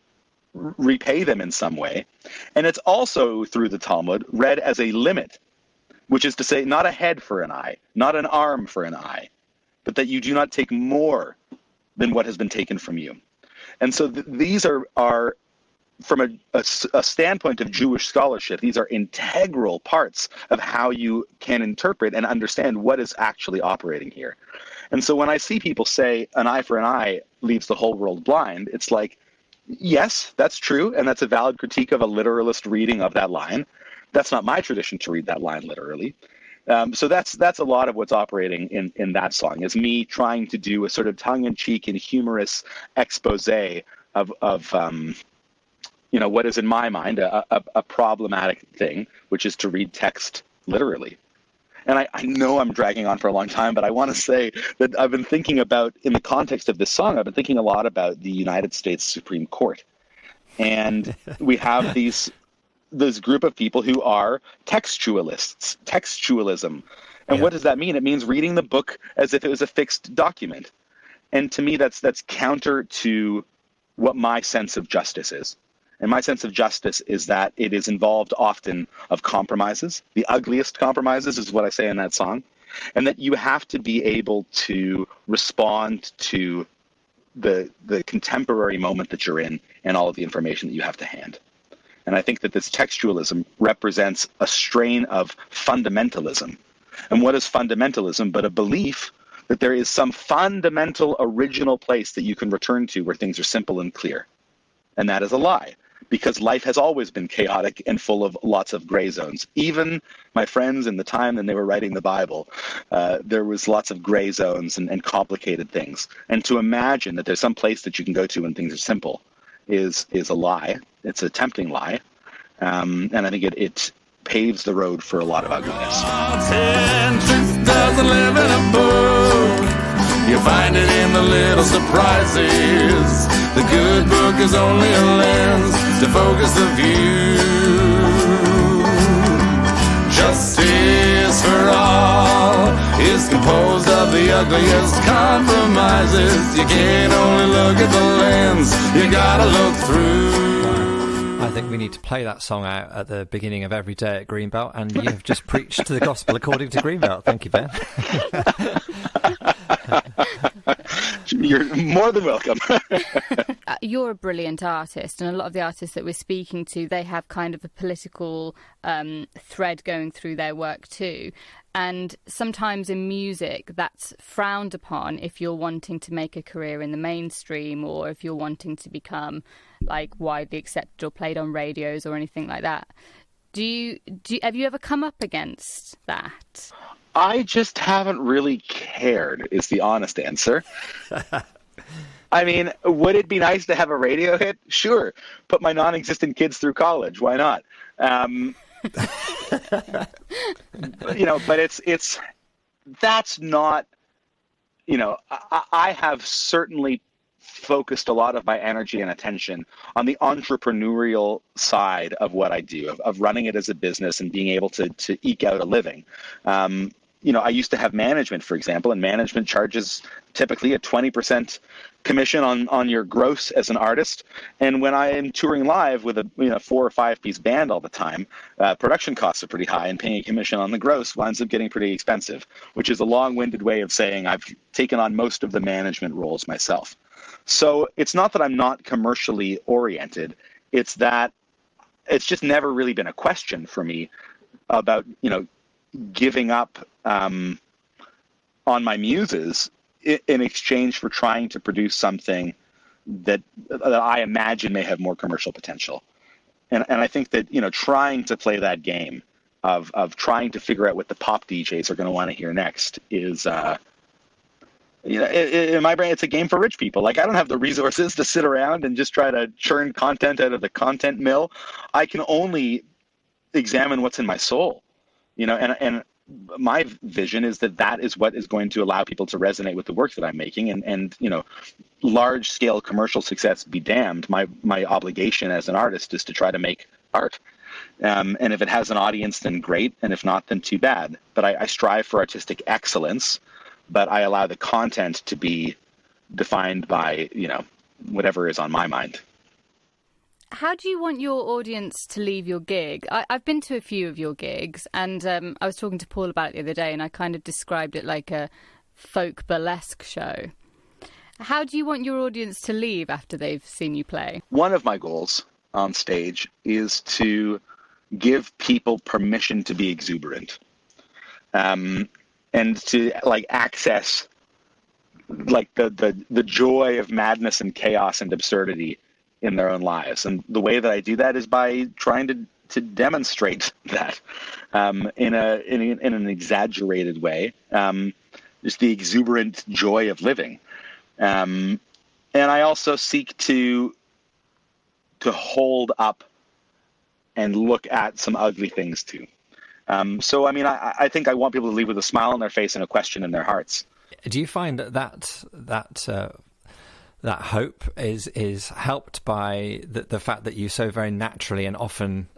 repay them in some way. And it's also, through the Talmud, read as a limit, which is to say not a head for an eye, not an arm for an eye, but that you do not take more than what has been taken from you. And so these are from a standpoint of Jewish scholarship, these are integral parts of how you can interpret and understand what is actually operating here. And so when I see people say an eye for an eye leaves the whole world blind, it's like, yes, that's true, and that's a valid critique of a literalist reading of that line. That's not my tradition to read that line literally. So that's a lot of what's operating in that song, is me trying to do a sort of tongue-in-cheek and humorous expose of what is in my mind a problematic thing, which is to read text literally. And I know I'm dragging on for a long time, but I want to say that I've been thinking about, in the context of this song, I've been thinking a lot about the United States Supreme Court. And we have this group of people who are textualists, textualism. And what does that mean? It means reading the book as if it was a fixed document. And to me, that's counter to what my sense of justice is. And my sense of justice is that it is involved often of compromises. The ugliest compromises is what I say in that song. And that you have to be able to respond to the contemporary moment that you're in and all of the information that you have to hand. And I think that this textualism represents a strain of fundamentalism. And what is fundamentalism but a belief that there is some fundamental original place that you can return to where things are simple and clear? And that is a lie, because life has always been chaotic and full of lots of gray zones. Even my friends in the time when they were writing the Bible, there was lots of gray zones and complicated things. And to imagine that there's some place that you can go to when things are simple is a lie. It's a tempting lie. And I think it paves the road for a lot of ugliness. Truth doesn't live in a book. You find it in the little surprises. The good book is only a lens to focus the view. Justice for all is composed of the ugliest compromises. You can't only look at the lens, you gotta look through. I think we need to play that song out at the beginning of every day at Greenbelt, and you have just preached to the gospel according to Greenbelt. Thank you, Ben. You're more than welcome. You're a brilliant artist, and a lot of the artists that we're speaking to, they have kind of a political thread going through their work too. And sometimes in music, that's frowned upon if you're wanting to make a career in the mainstream, or if you're wanting to become like widely accepted or played on radios or anything like that. Have you ever come up against that? I just haven't really cared, is the honest answer. I mean, would it be nice to have a radio hit? Sure. Put my non-existent kids through college. Why not? But it's that's not, I have certainly focused a lot of my energy and attention on the entrepreneurial side of what I do, of running it as a business and being able to eke out a living. I used to have management, for example, and management charges typically a 20% commission on your gross as an artist. And when I am touring live with a 4 or 5 piece band all the time, production costs are pretty high, and paying a commission on the gross winds up getting pretty expensive, which is a long-winded way of saying I've taken on most of the management roles myself. So it's not that I'm not commercially oriented. It's that it's just never really been a question for me about, giving up on my muses in exchange for trying to produce something that I imagine may have more commercial potential. And I think that, trying to play that game of trying to figure out what the pop DJs are going to want to hear next is, in my brain, it's a game for rich people. Like, I don't have the resources to sit around and just try to churn content out of the content mill. I can only examine what's in my soul, and my vision is that is what is going to allow people to resonate with the work that I'm making, and large scale commercial success be damned. My obligation as an artist is to try to make art. And if it has an audience, then great. And if not, then too bad. But I strive for artistic excellence, but I allow the content to be defined by, whatever is on my mind. How do you want your audience to leave your gig? I've been to a few of your gigs, and I was talking to Paul about it the other day, and I kind of described it like a folk burlesque show. How do you want your audience to leave after they've seen you play? One of my goals on stage is to give people permission to be exuberant, and to access the joy of madness and chaos and absurdity in their own lives. And the way that I do that is by trying to demonstrate that in an exaggerated way, just the exuberant joy of living. And I also seek to hold up and look at some ugly things too. So, I think I want people to leave with a smile on their face and a question in their hearts. Do you find that hope is helped by the fact that you so very naturally and often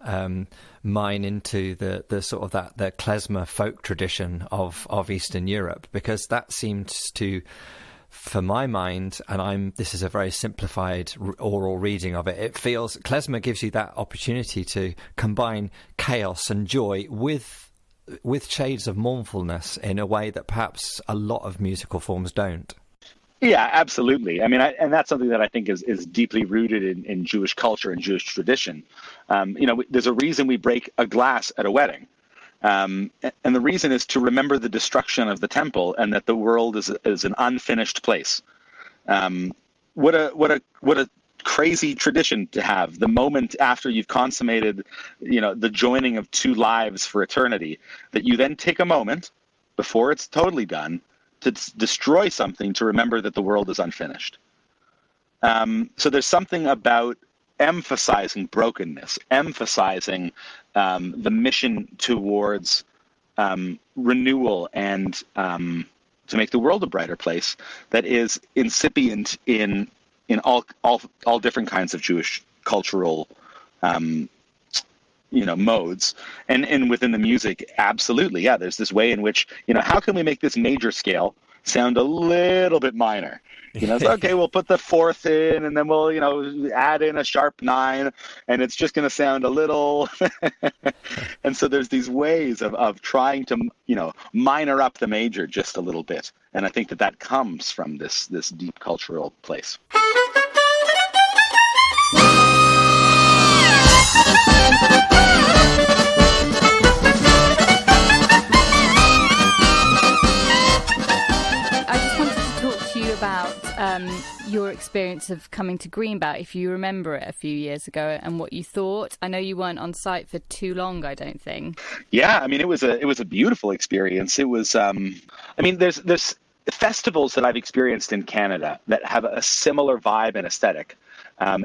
mine into the sort of the klezmer folk tradition of Eastern Europe, because that seems to for my mind, and this is a very simplified oral reading of it, it feels klezmer gives you that opportunity to combine chaos and joy with shades of mournfulness in a way that perhaps a lot of musical forms don't. Yeah, absolutely. I mean, and that's something that I think is deeply rooted in Jewish culture and Jewish tradition. There's a reason we break a glass at a wedding. And the reason is to remember the destruction of the temple and that the world is an unfinished place. What a crazy tradition to have. The moment after you've consummated, the joining of two lives for eternity, that you then take a moment before it's totally done to destroy something to remember that the world is unfinished. So there's something about emphasizing brokenness, emphasizing the mission towards renewal and to make the world a brighter place that is incipient in all different kinds of Jewish cultural modes, and within the music, absolutely, yeah. There's this way in which how can we make this major scale sound a little bit minor? So, okay, we'll put the fourth in, and then we'll add in a sharp 9, and it's just going to sound a little. And so there's these ways of trying to minor up the major just a little bit, and I think that comes from this deep cultural place. About your experience of coming to Greenbelt, if you remember it a few years ago, and what you thought. I know you weren't on site for too long, I don't think. Yeah, I mean, it was a beautiful experience. It was, there's festivals that I've experienced in Canada that have a similar vibe and aesthetic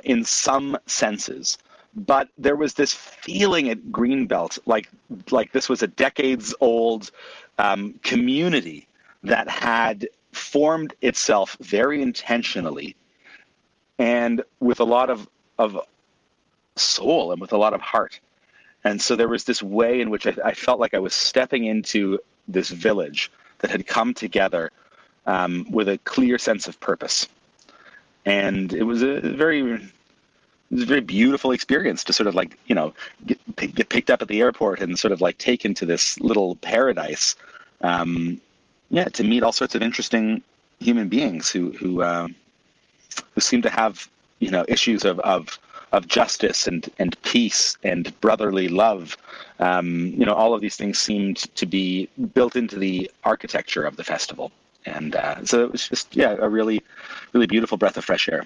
in some senses. But there was this feeling at Greenbelt, like this was a decades-old community that had formed itself very intentionally and with a lot of soul and with a lot of heart. And so there was this way in which I felt like I was stepping into this village that had come together with a clear sense of purpose. And it was a very beautiful experience to sort of get picked up at the airport and sort of taken to this little paradise. To meet all sorts of interesting human beings who seem to have issues of justice and peace and brotherly love. All of these things seemed to be built into the architecture of the festival, and so it was just a really, really beautiful breath of fresh air.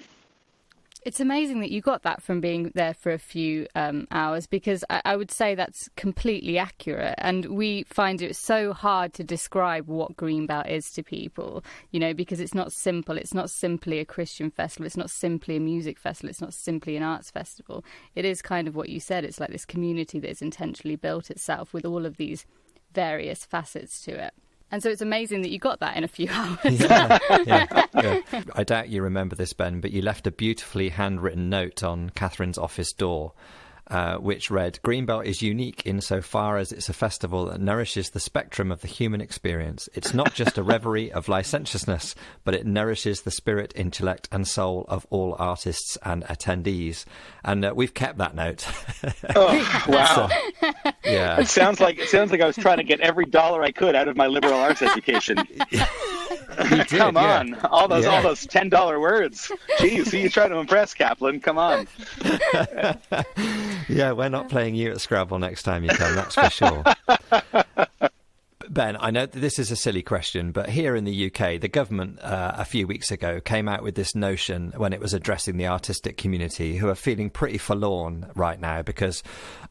It's amazing that you got that from being there for a few hours, because I would say that's completely accurate. And we find it so hard to describe what Greenbelt is to people, because it's not simple. It's not simply a Christian festival. It's not simply a music festival. It's not simply an arts festival. It is kind of what you said. It's like this community that has intentionally built itself with all of these various facets to it. And so it's amazing that you got that in a few hours. Yeah. I doubt you remember this, Ben, but you left a beautifully handwritten note on Catherine's office door, which read, "Greenbelt is unique insofar as it's a festival that nourishes the spectrum of the human experience. It's not just a reverie of licentiousness, but it nourishes the spirit, intellect and soul of all artists and attendees." And we've kept that note. Oh, wow. So, yeah. It sounds like I was trying to get every dollar I could out of my liberal arts education. Come on, all those $10 words. Geez, who you trying to impress, Caplan? Come on. Yeah, we're not playing you at Scrabble next time you come, that's for sure. Ben, I know that this is a silly question, but here in the UK, the government a few weeks ago came out with this notion when it was addressing the artistic community, who are feeling pretty forlorn right now because,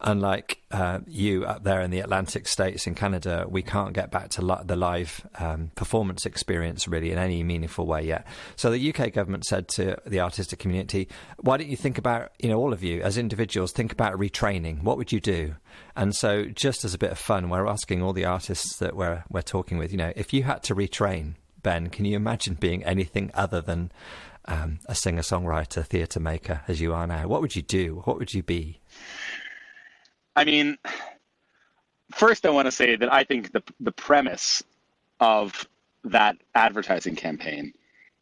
unlike you up there in the Atlantic states in Canada, we can't get back to the live performance experience really in any meaningful way yet. So the UK government said to the artistic community, why don't you think about, all of you as individuals, think about retraining. What would you do? And so just as a bit of fun, we're asking all the artists that we're talking with, if you had to retrain, Ben, can you imagine being anything other than a singer-songwriter, theatre maker as you are now? What would you do? What would you be? I mean, first I want to say that I think the premise of that advertising campaign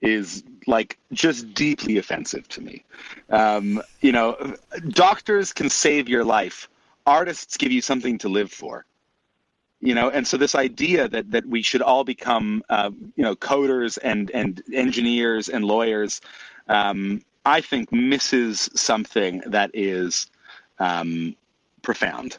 is like just deeply offensive to me. You know, doctors can save your life. Artists give you something to live for. You know, and so this idea that we should all become, you know, coders and engineers and lawyers, I think misses something that is profound.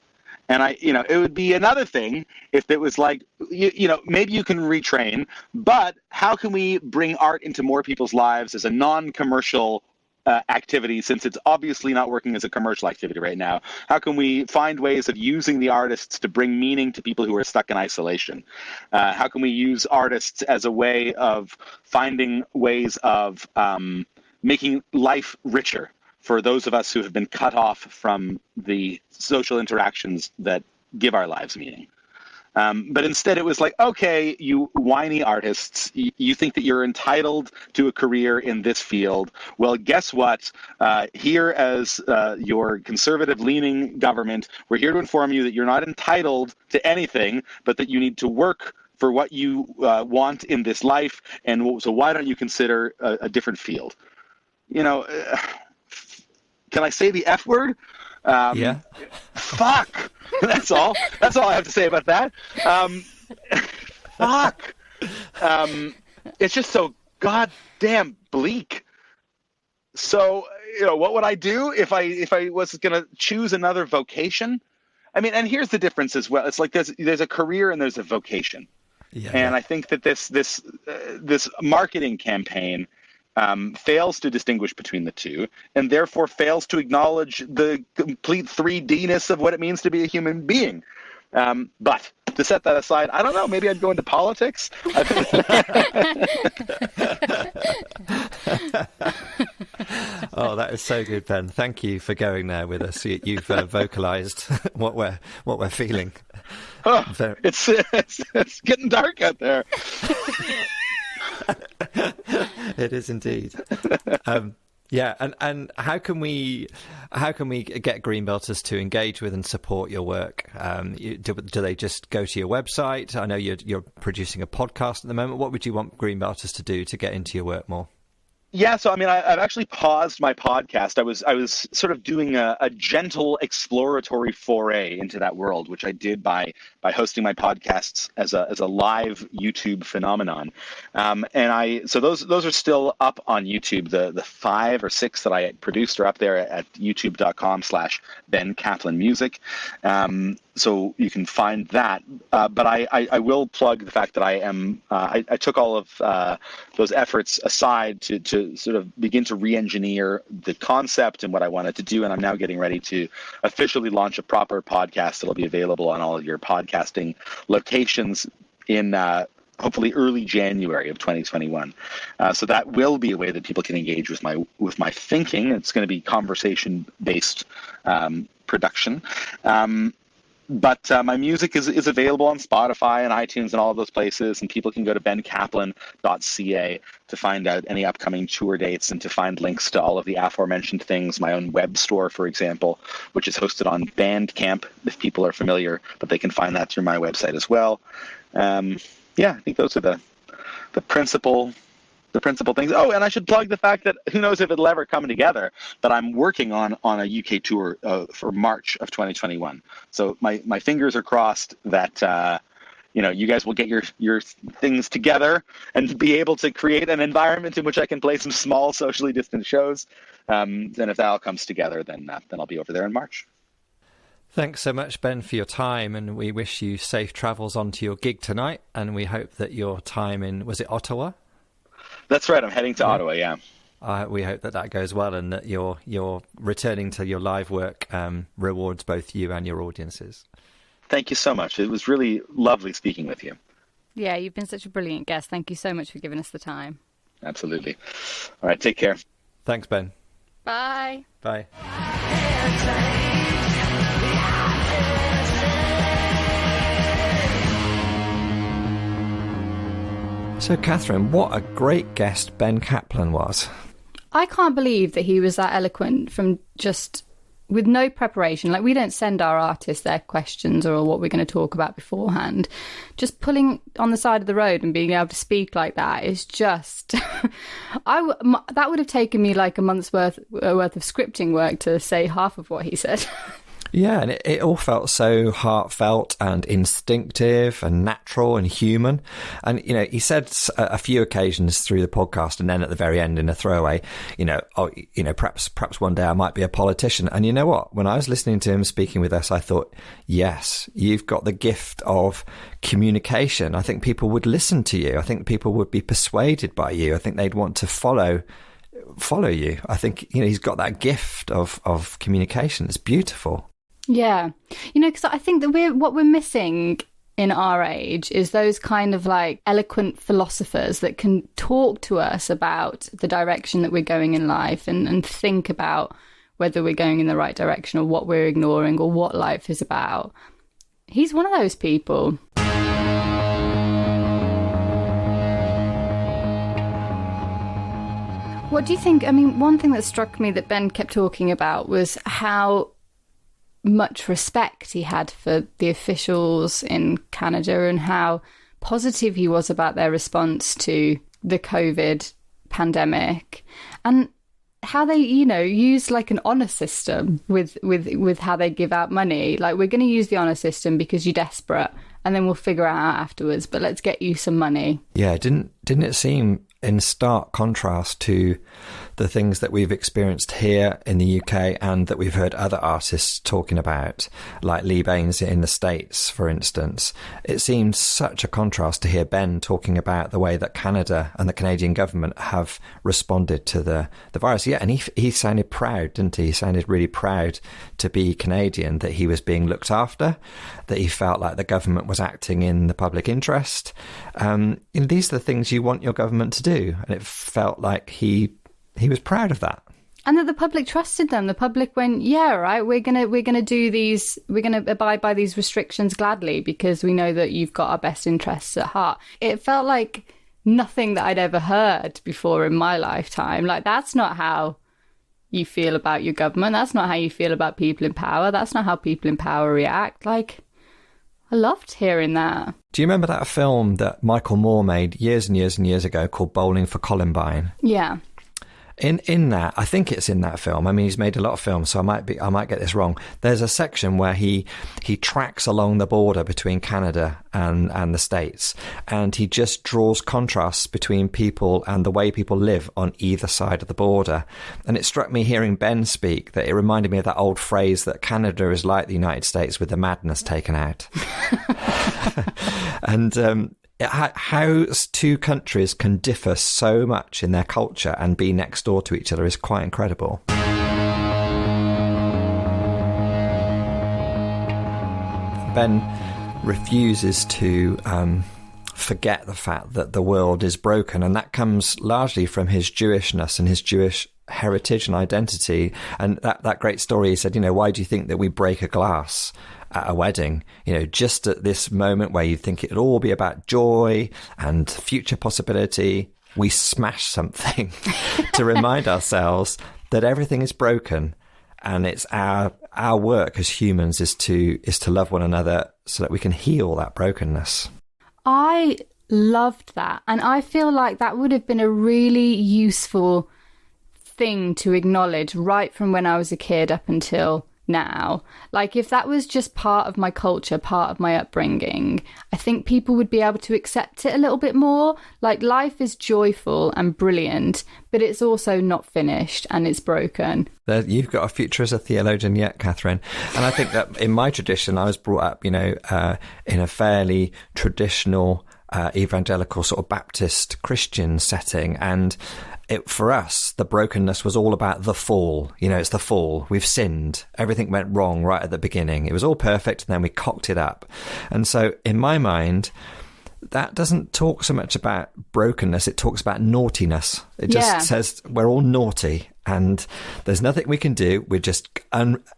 And you know, it would be another thing if it was like, you know, maybe you can retrain, but how can we bring art into more people's lives as a non-commercial activity, since it's obviously not working as a commercial activity right now? How can we find ways of using the artists to bring meaning to people who are stuck in isolation? How can we use artists as a way of finding ways of making life richer for those of us who have been cut off from the social interactions that give our lives meaning? But instead it was like, okay, you whiny artists, you think that you're entitled to a career in this field. Well, guess what? Here as your conservative-leaning government, we're here to inform you that you're not entitled to anything, but that you need to work for what you want in this life. And so why don't you consider a different field? You know, can I say the F word? Yeah. Fuck. That's all. That's all I have to say about that. Fuck. It's just so goddamn bleak. So, you know, what would I do if I was going to choose another vocation? I mean, and here's the difference as well. It's like there's a career and there's a vocation. Yeah. And I think that this marketing campaign fails to distinguish between the two, and therefore fails to acknowledge the complete 3D-ness of what it means to be a human being. But to set that aside, I don't know, maybe I'd go into politics. Oh, that is so good, Ben. Thank you for going there with us. You've vocalized what we're feeling. Oh, it's getting dark out there. It is indeed. Yeah, and how can we get Greenbelters to engage with and support your work? Do they just go to your website? I know you're producing a podcast at the moment. What would you want Greenbelters to do to get into your work more? Yeah, so I mean, I've actually paused my podcast. I was sort of doing a gentle exploratory foray into that world, which I did by hosting my podcasts as a live YouTube phenomenon. So those are still up on YouTube. The 5 or 6 that I produced are up there at youtube.com/Ben Caplan music. So you can find that. But I will plug the fact that I took all of those efforts aside to sort of begin to re-engineer the concept and what I wanted to do. And I'm now getting ready to officially launch a proper podcast that'll be available on all of your podcasting locations in hopefully early January of 2021. So that will be a way that people can engage with my thinking. It's going to be conversation-based production. But my music is available on Spotify and iTunes and all of those places, and people can go to bencaplan.ca to find out any upcoming tour dates and to find links to all of the aforementioned things. My own web store, for example, which is hosted on Bandcamp, if people are familiar, but they can find that through my website as well. Yeah, I think those are the principal things. Oh, and I should plug the fact that who knows if it'll ever come together, but I'm working on a UK tour for March of 2021. So my fingers are crossed that you guys will get your things together and be able to create an environment in which I can play some small socially distant shows. And if that all comes together, then I'll be over there in March. Thanks so much, Ben, for your time, and we wish you safe travels onto your gig tonight, and we hope that your time in, was it Ottawa? That's right. I'm heading to Ottawa, yeah. We hope that goes well and that your returning to your live work rewards both you and your audiences. Thank you so much. It was really lovely speaking with you. Yeah, you've been such a brilliant guest. Thank you so much for giving us the time. Absolutely. All right, take care. Thanks, Ben. Bye. Bye. So, Catherine, what a great guest Ben Caplan was. I can't believe that he was that eloquent from just with no preparation. Like, we don't send our artists their questions or what we're going to talk about beforehand. Just pulling on the side of the road and being able to speak like that is just that would have taken me like a month's worth of scripting work to say half of what he said. Yeah, and it all felt so heartfelt and instinctive and natural and human. And, you know, he said a few occasions through the podcast, and then at the very end in a throwaway, perhaps one day I might be a politician. And you know what? When I was listening to him speaking with us, I thought, yes, you've got the gift of communication. I think people would listen to you. I think people would be persuaded by you. I think they'd want to follow you. I think, you know, he's got that gift of communication. It's beautiful. Yeah. You know, because I think that what we're missing in our age is those kind of like eloquent philosophers that can talk to us about the direction that we're going in life and think about whether we're going in the right direction or what we're ignoring or what life is about. He's one of those people. What do you think? I mean, one thing that struck me that Ben kept talking about was how much respect he had for the officials in Canada and how positive he was about their response to the COVID pandemic, and how they, you know, use like an honour system with how they give out money. Like, we're going to use the honour system because you're desperate, and then we'll figure it out afterwards, but let's get you some money. Yeah, didn't it seem in stark contrast to the things that we've experienced here in the UK and that we've heard other artists talking about, like Lee Baines in the States, for instance. It seemed such a contrast to hear Ben talking about the way that Canada and the Canadian government have responded to the virus. Yeah, and he sounded proud, didn't he? He sounded really proud to be Canadian, that he was being looked after, that he felt like the government was acting in the public interest. These are the things you want your government to do, and it felt like he was proud of that. And that the public trusted them. The public went, yeah, right, we're gonna do these, we're gonna abide by these restrictions gladly because we know that you've got our best interests at heart. It felt like nothing that I'd ever heard before in my lifetime. Like, that's not how you feel about your government. That's not how you feel about people in power. That's not how people in power react. Like, I loved hearing that. Do you remember that film that Michael Moore made years and years and years ago called Bowling for Columbine? Yeah. In that, I think it's in that film. I mean, he's made a lot of films, so I might get this wrong. There's a section where he tracks along the border between Canada and the States, and he just draws contrasts between people and the way people live on either side of the border. And it struck me hearing Ben speak that it reminded me of that old phrase that Canada is like the United States with the madness taken out. And how two countries can differ so much in their culture and be next door to each other is quite incredible. Ben refuses to forget the fact that the world is broken, and that comes largely from his Jewishness and his Jewish heritage and identity. And that great story, he said, you know, why do you think that we break a glass at a wedding? You know, just at this moment where you think it'll all be about joy and future possibility, we smash something to remind ourselves that everything is broken, and it's our work as humans is to love one another so that we can heal that brokenness. I loved that, and I feel like that would have been a really useful thing to acknowledge right from when I was a kid up until now. Like, if that was just part of my culture, part of my upbringing, I think people would be able to accept it a little bit more. Like, life is joyful and brilliant, but it's also not finished and it's broken. You've got a future as a theologian yet, Catherine. And I think that in my tradition, I was brought up, you know, in a fairly traditional evangelical sort of Baptist Christian setting, and for us, the brokenness was all about the fall. You know, it's the fall. We've sinned. Everything went wrong right at the beginning. It was all perfect, and then we cocked it up. And so, in my mind, that doesn't talk so much about brokenness. It talks about naughtiness. It just says we're all naughty, and there's nothing we can do. We're just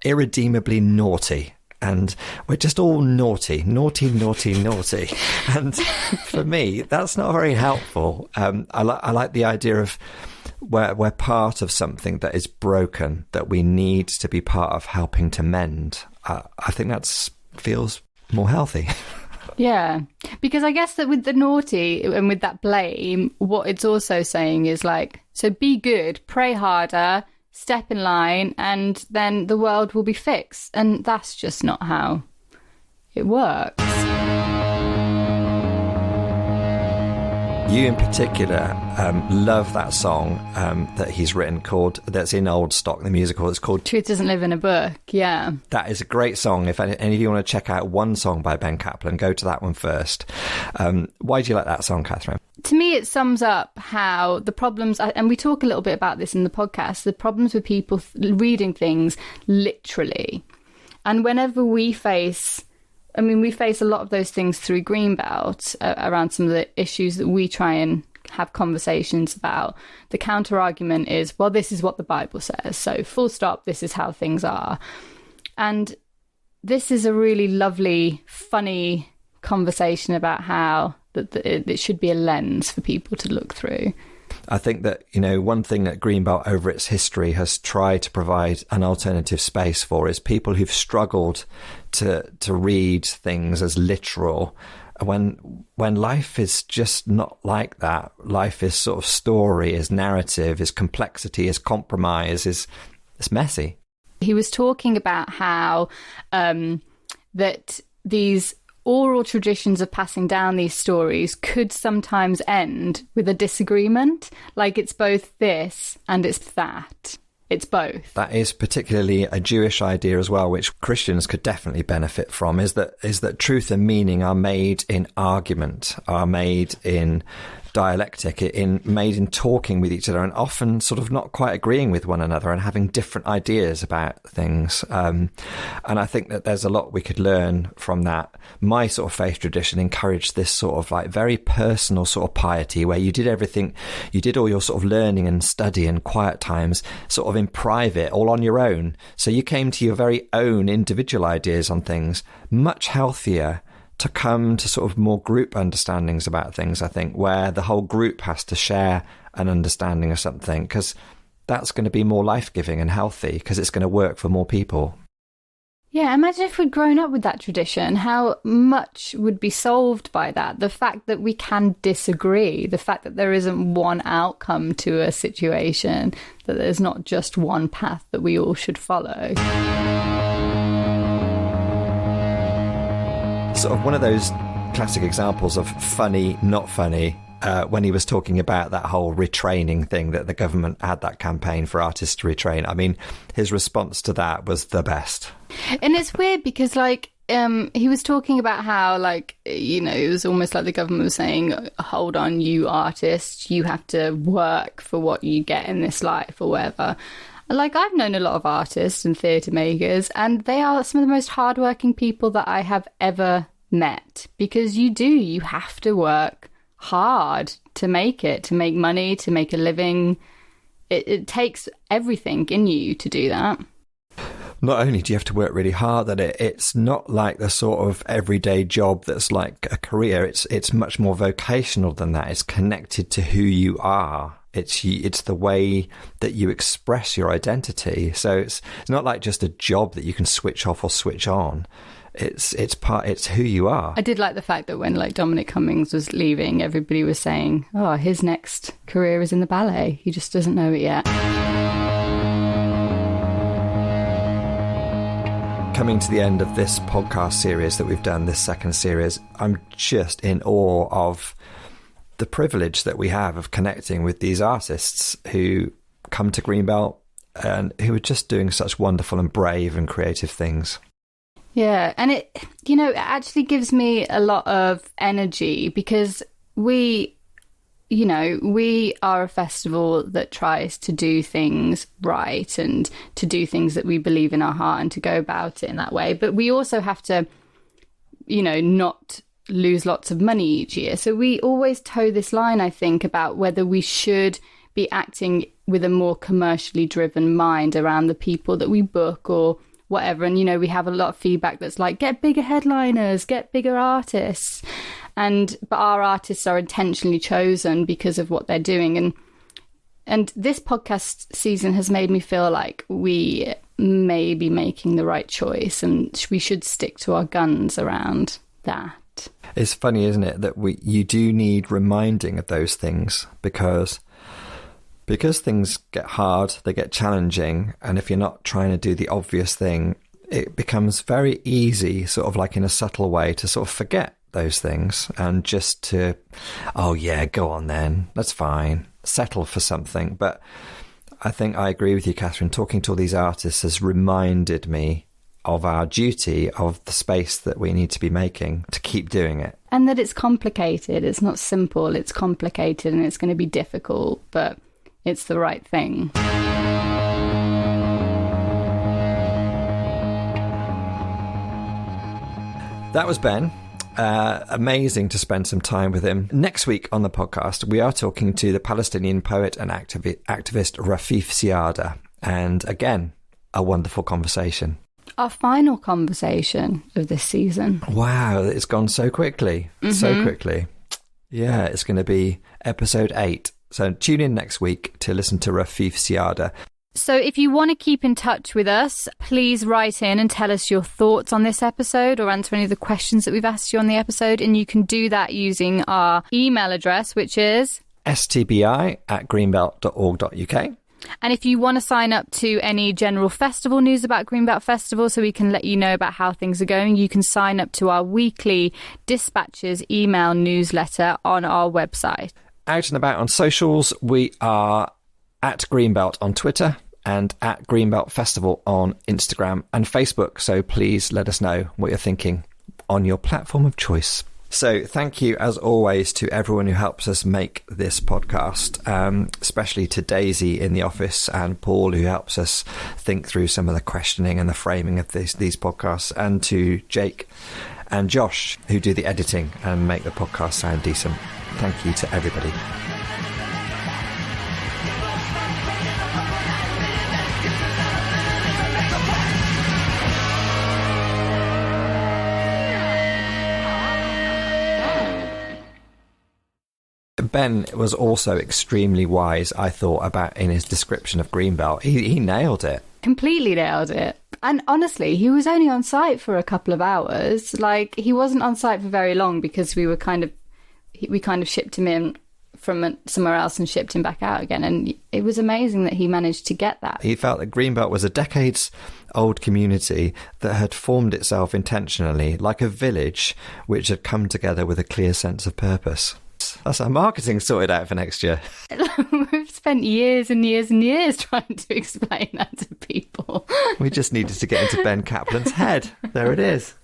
irredeemably naughty. And we're just all naughty. And for me, that's not very helpful. I like the idea of we're part of something that is broken, that we need to be part of helping to mend. I think that feels more healthy. Yeah, because I guess that with the naughty and with that blame, what it's also saying is like, so be good, pray harder, step in line, and then the world will be fixed. And that's just not how it works. You in particular love that song that he's written that's in Old Stock, the musical. It's called Truth Doesn't Live in a Book, yeah. That is a great song. If any of you want to check out one song by Ben Caplan, go to that one first. Why do you like that song, Catherine? To me, it sums up how the problems, and we talk a little bit about this in the podcast, the problems with people reading things literally. And whenever we face a lot of those things through Greenbelt around some of the issues that we try and have conversations about. The counter argument is, well, this is what the Bible says. So full stop, this is how things are. And this is a really lovely, funny conversation about how it should be a lens for people to look through. I think that, one thing that Greenbelt over its history has tried to provide an alternative space for is people who've struggled to read things as literal. When life is just not like that, life is sort of story, is narrative, is complexity, is compromise, it's messy. He was talking about how that these oral traditions of passing down these stories could sometimes end with a disagreement. Like it's both this and it's that. It's both. That is particularly a Jewish idea as well, which Christians could definitely benefit from, is that truth and meaning are made in argument, are made in dialectic, made in talking with each other, and often sort of not quite agreeing with one another and having different ideas about things. And I think that there's a lot we could learn from that. My sort of faith tradition encouraged this sort of like very personal sort of piety, where you did everything, you did all your sort of learning and study and quiet times sort of in private, all on your own. So you came to your very own individual ideas on things. Much healthier to come to sort of more group understandings about things, I think, where the whole group has to share an understanding of something, because that's going to be more life-giving and healthy, because it's going to work for more people. Yeah, imagine if we'd grown up with that tradition, how much would be solved by that. The fact that we can disagree, the fact that there isn't one outcome to a situation, that there's not just one path that we all should follow. Sort of one of those classic examples of funny, not funny, when he was talking about that whole retraining thing, that the government had that campaign for artists to retrain. I mean, his response to that was the best. And it's weird because, he was talking about how, it was almost like the government was saying, hold on, you artists, you have to work for what you get in this life or whatever. I've known a lot of artists and theatre makers, and they are some of the most hardworking people that I have ever met, because you have to work hard to make it, to make money, to make a living. It takes everything in you to do that. Not only do you have to work really hard at it, it's not like the sort of everyday job that's like a career. It's much more vocational than that. It's connected to who you are. It's the way that you express your identity. So it's not like just a job that you can switch off or switch on. It's who you are. I did like the fact that when Dominic Cummings was leaving, everybody was saying, oh, his next career is in the ballet. He just doesn't know it yet. Coming to the end of this podcast series that we've done, this second series, I'm just in awe of the privilege that we have of connecting with these artists who come to Greenbelt and who are just doing such wonderful and brave and creative things. Yeah, and it actually gives me a lot of energy, because we are a festival that tries to do things right and to do things that we believe in our heart and to go about it in that way. But we also have to, not lose lots of money each year. So we always toe this line, I think, about whether we should be acting with a more commercially driven mind around the people that we book or whatever. And, we have a lot of feedback that's like, get bigger headliners, get bigger artists. But our artists are intentionally chosen because of what they're doing. And And this podcast season has made me feel like we may be making the right choice and we should stick to our guns around that. It's funny, isn't it, that you do need reminding of those things because things get hard, they get challenging, and if you're not trying to do the obvious thing, it becomes very easy, sort of like in a subtle way, to sort of forget those things and just to, oh yeah, go on then, that's fine, settle for something. But I think I agree with you, Catherine. Talking to all these artists has reminded me of our duty, of the space that we need to be making to keep doing it. And that it's complicated. It's not simple. It's complicated and it's going to be difficult, but it's the right thing. That was Ben. Amazing to spend some time with him. Next week on the podcast, we are talking to the Palestinian poet and activist Rafeef Ziadah. And again, a wonderful conversation. Our final conversation of this season. Wow, it's gone so quickly. Mm-hmm. So quickly. Yeah, it's going to be episode 8. So tune in next week to listen to Rafeef Ziadah. So if you want to keep in touch with us, please write in and tell us your thoughts on this episode or answer any of the questions that we've asked you on the episode. And you can do that using our email address, which is stbi@greenbelt.org.uk. And if you want to sign up to any general festival news about Greenbelt Festival so we can let you know about how things are going, you can sign up to our weekly Dispatches email newsletter on our website. Out and about on socials, we are at Greenbelt on Twitter and at Greenbelt Festival on Instagram and Facebook. So please let us know what you're thinking on your platform of choice. So thank you, as always, to everyone who helps us make this podcast, especially to Daisy in the office and Paul, who helps us think through some of the questioning and the framing of these podcasts, and to Jake and Josh, who do the editing and make the podcast sound decent. Thank you to everybody. Ben was also extremely wise, I thought, about in his description of Greenbelt. He nailed it. Completely nailed it. And honestly, he was only on site for a couple of hours. Like, he wasn't on site for very long because we kind of shipped him in from somewhere else and shipped him back out again. And it was amazing that he managed to get that. He felt that Greenbelt was a decades-old community that had formed itself intentionally, like a village which had come together with a clear sense of purpose. That's our marketing sorted out for next year. We've spent years and years and years trying to explain that to people. We just needed to get into Ben Caplan's head. There it is.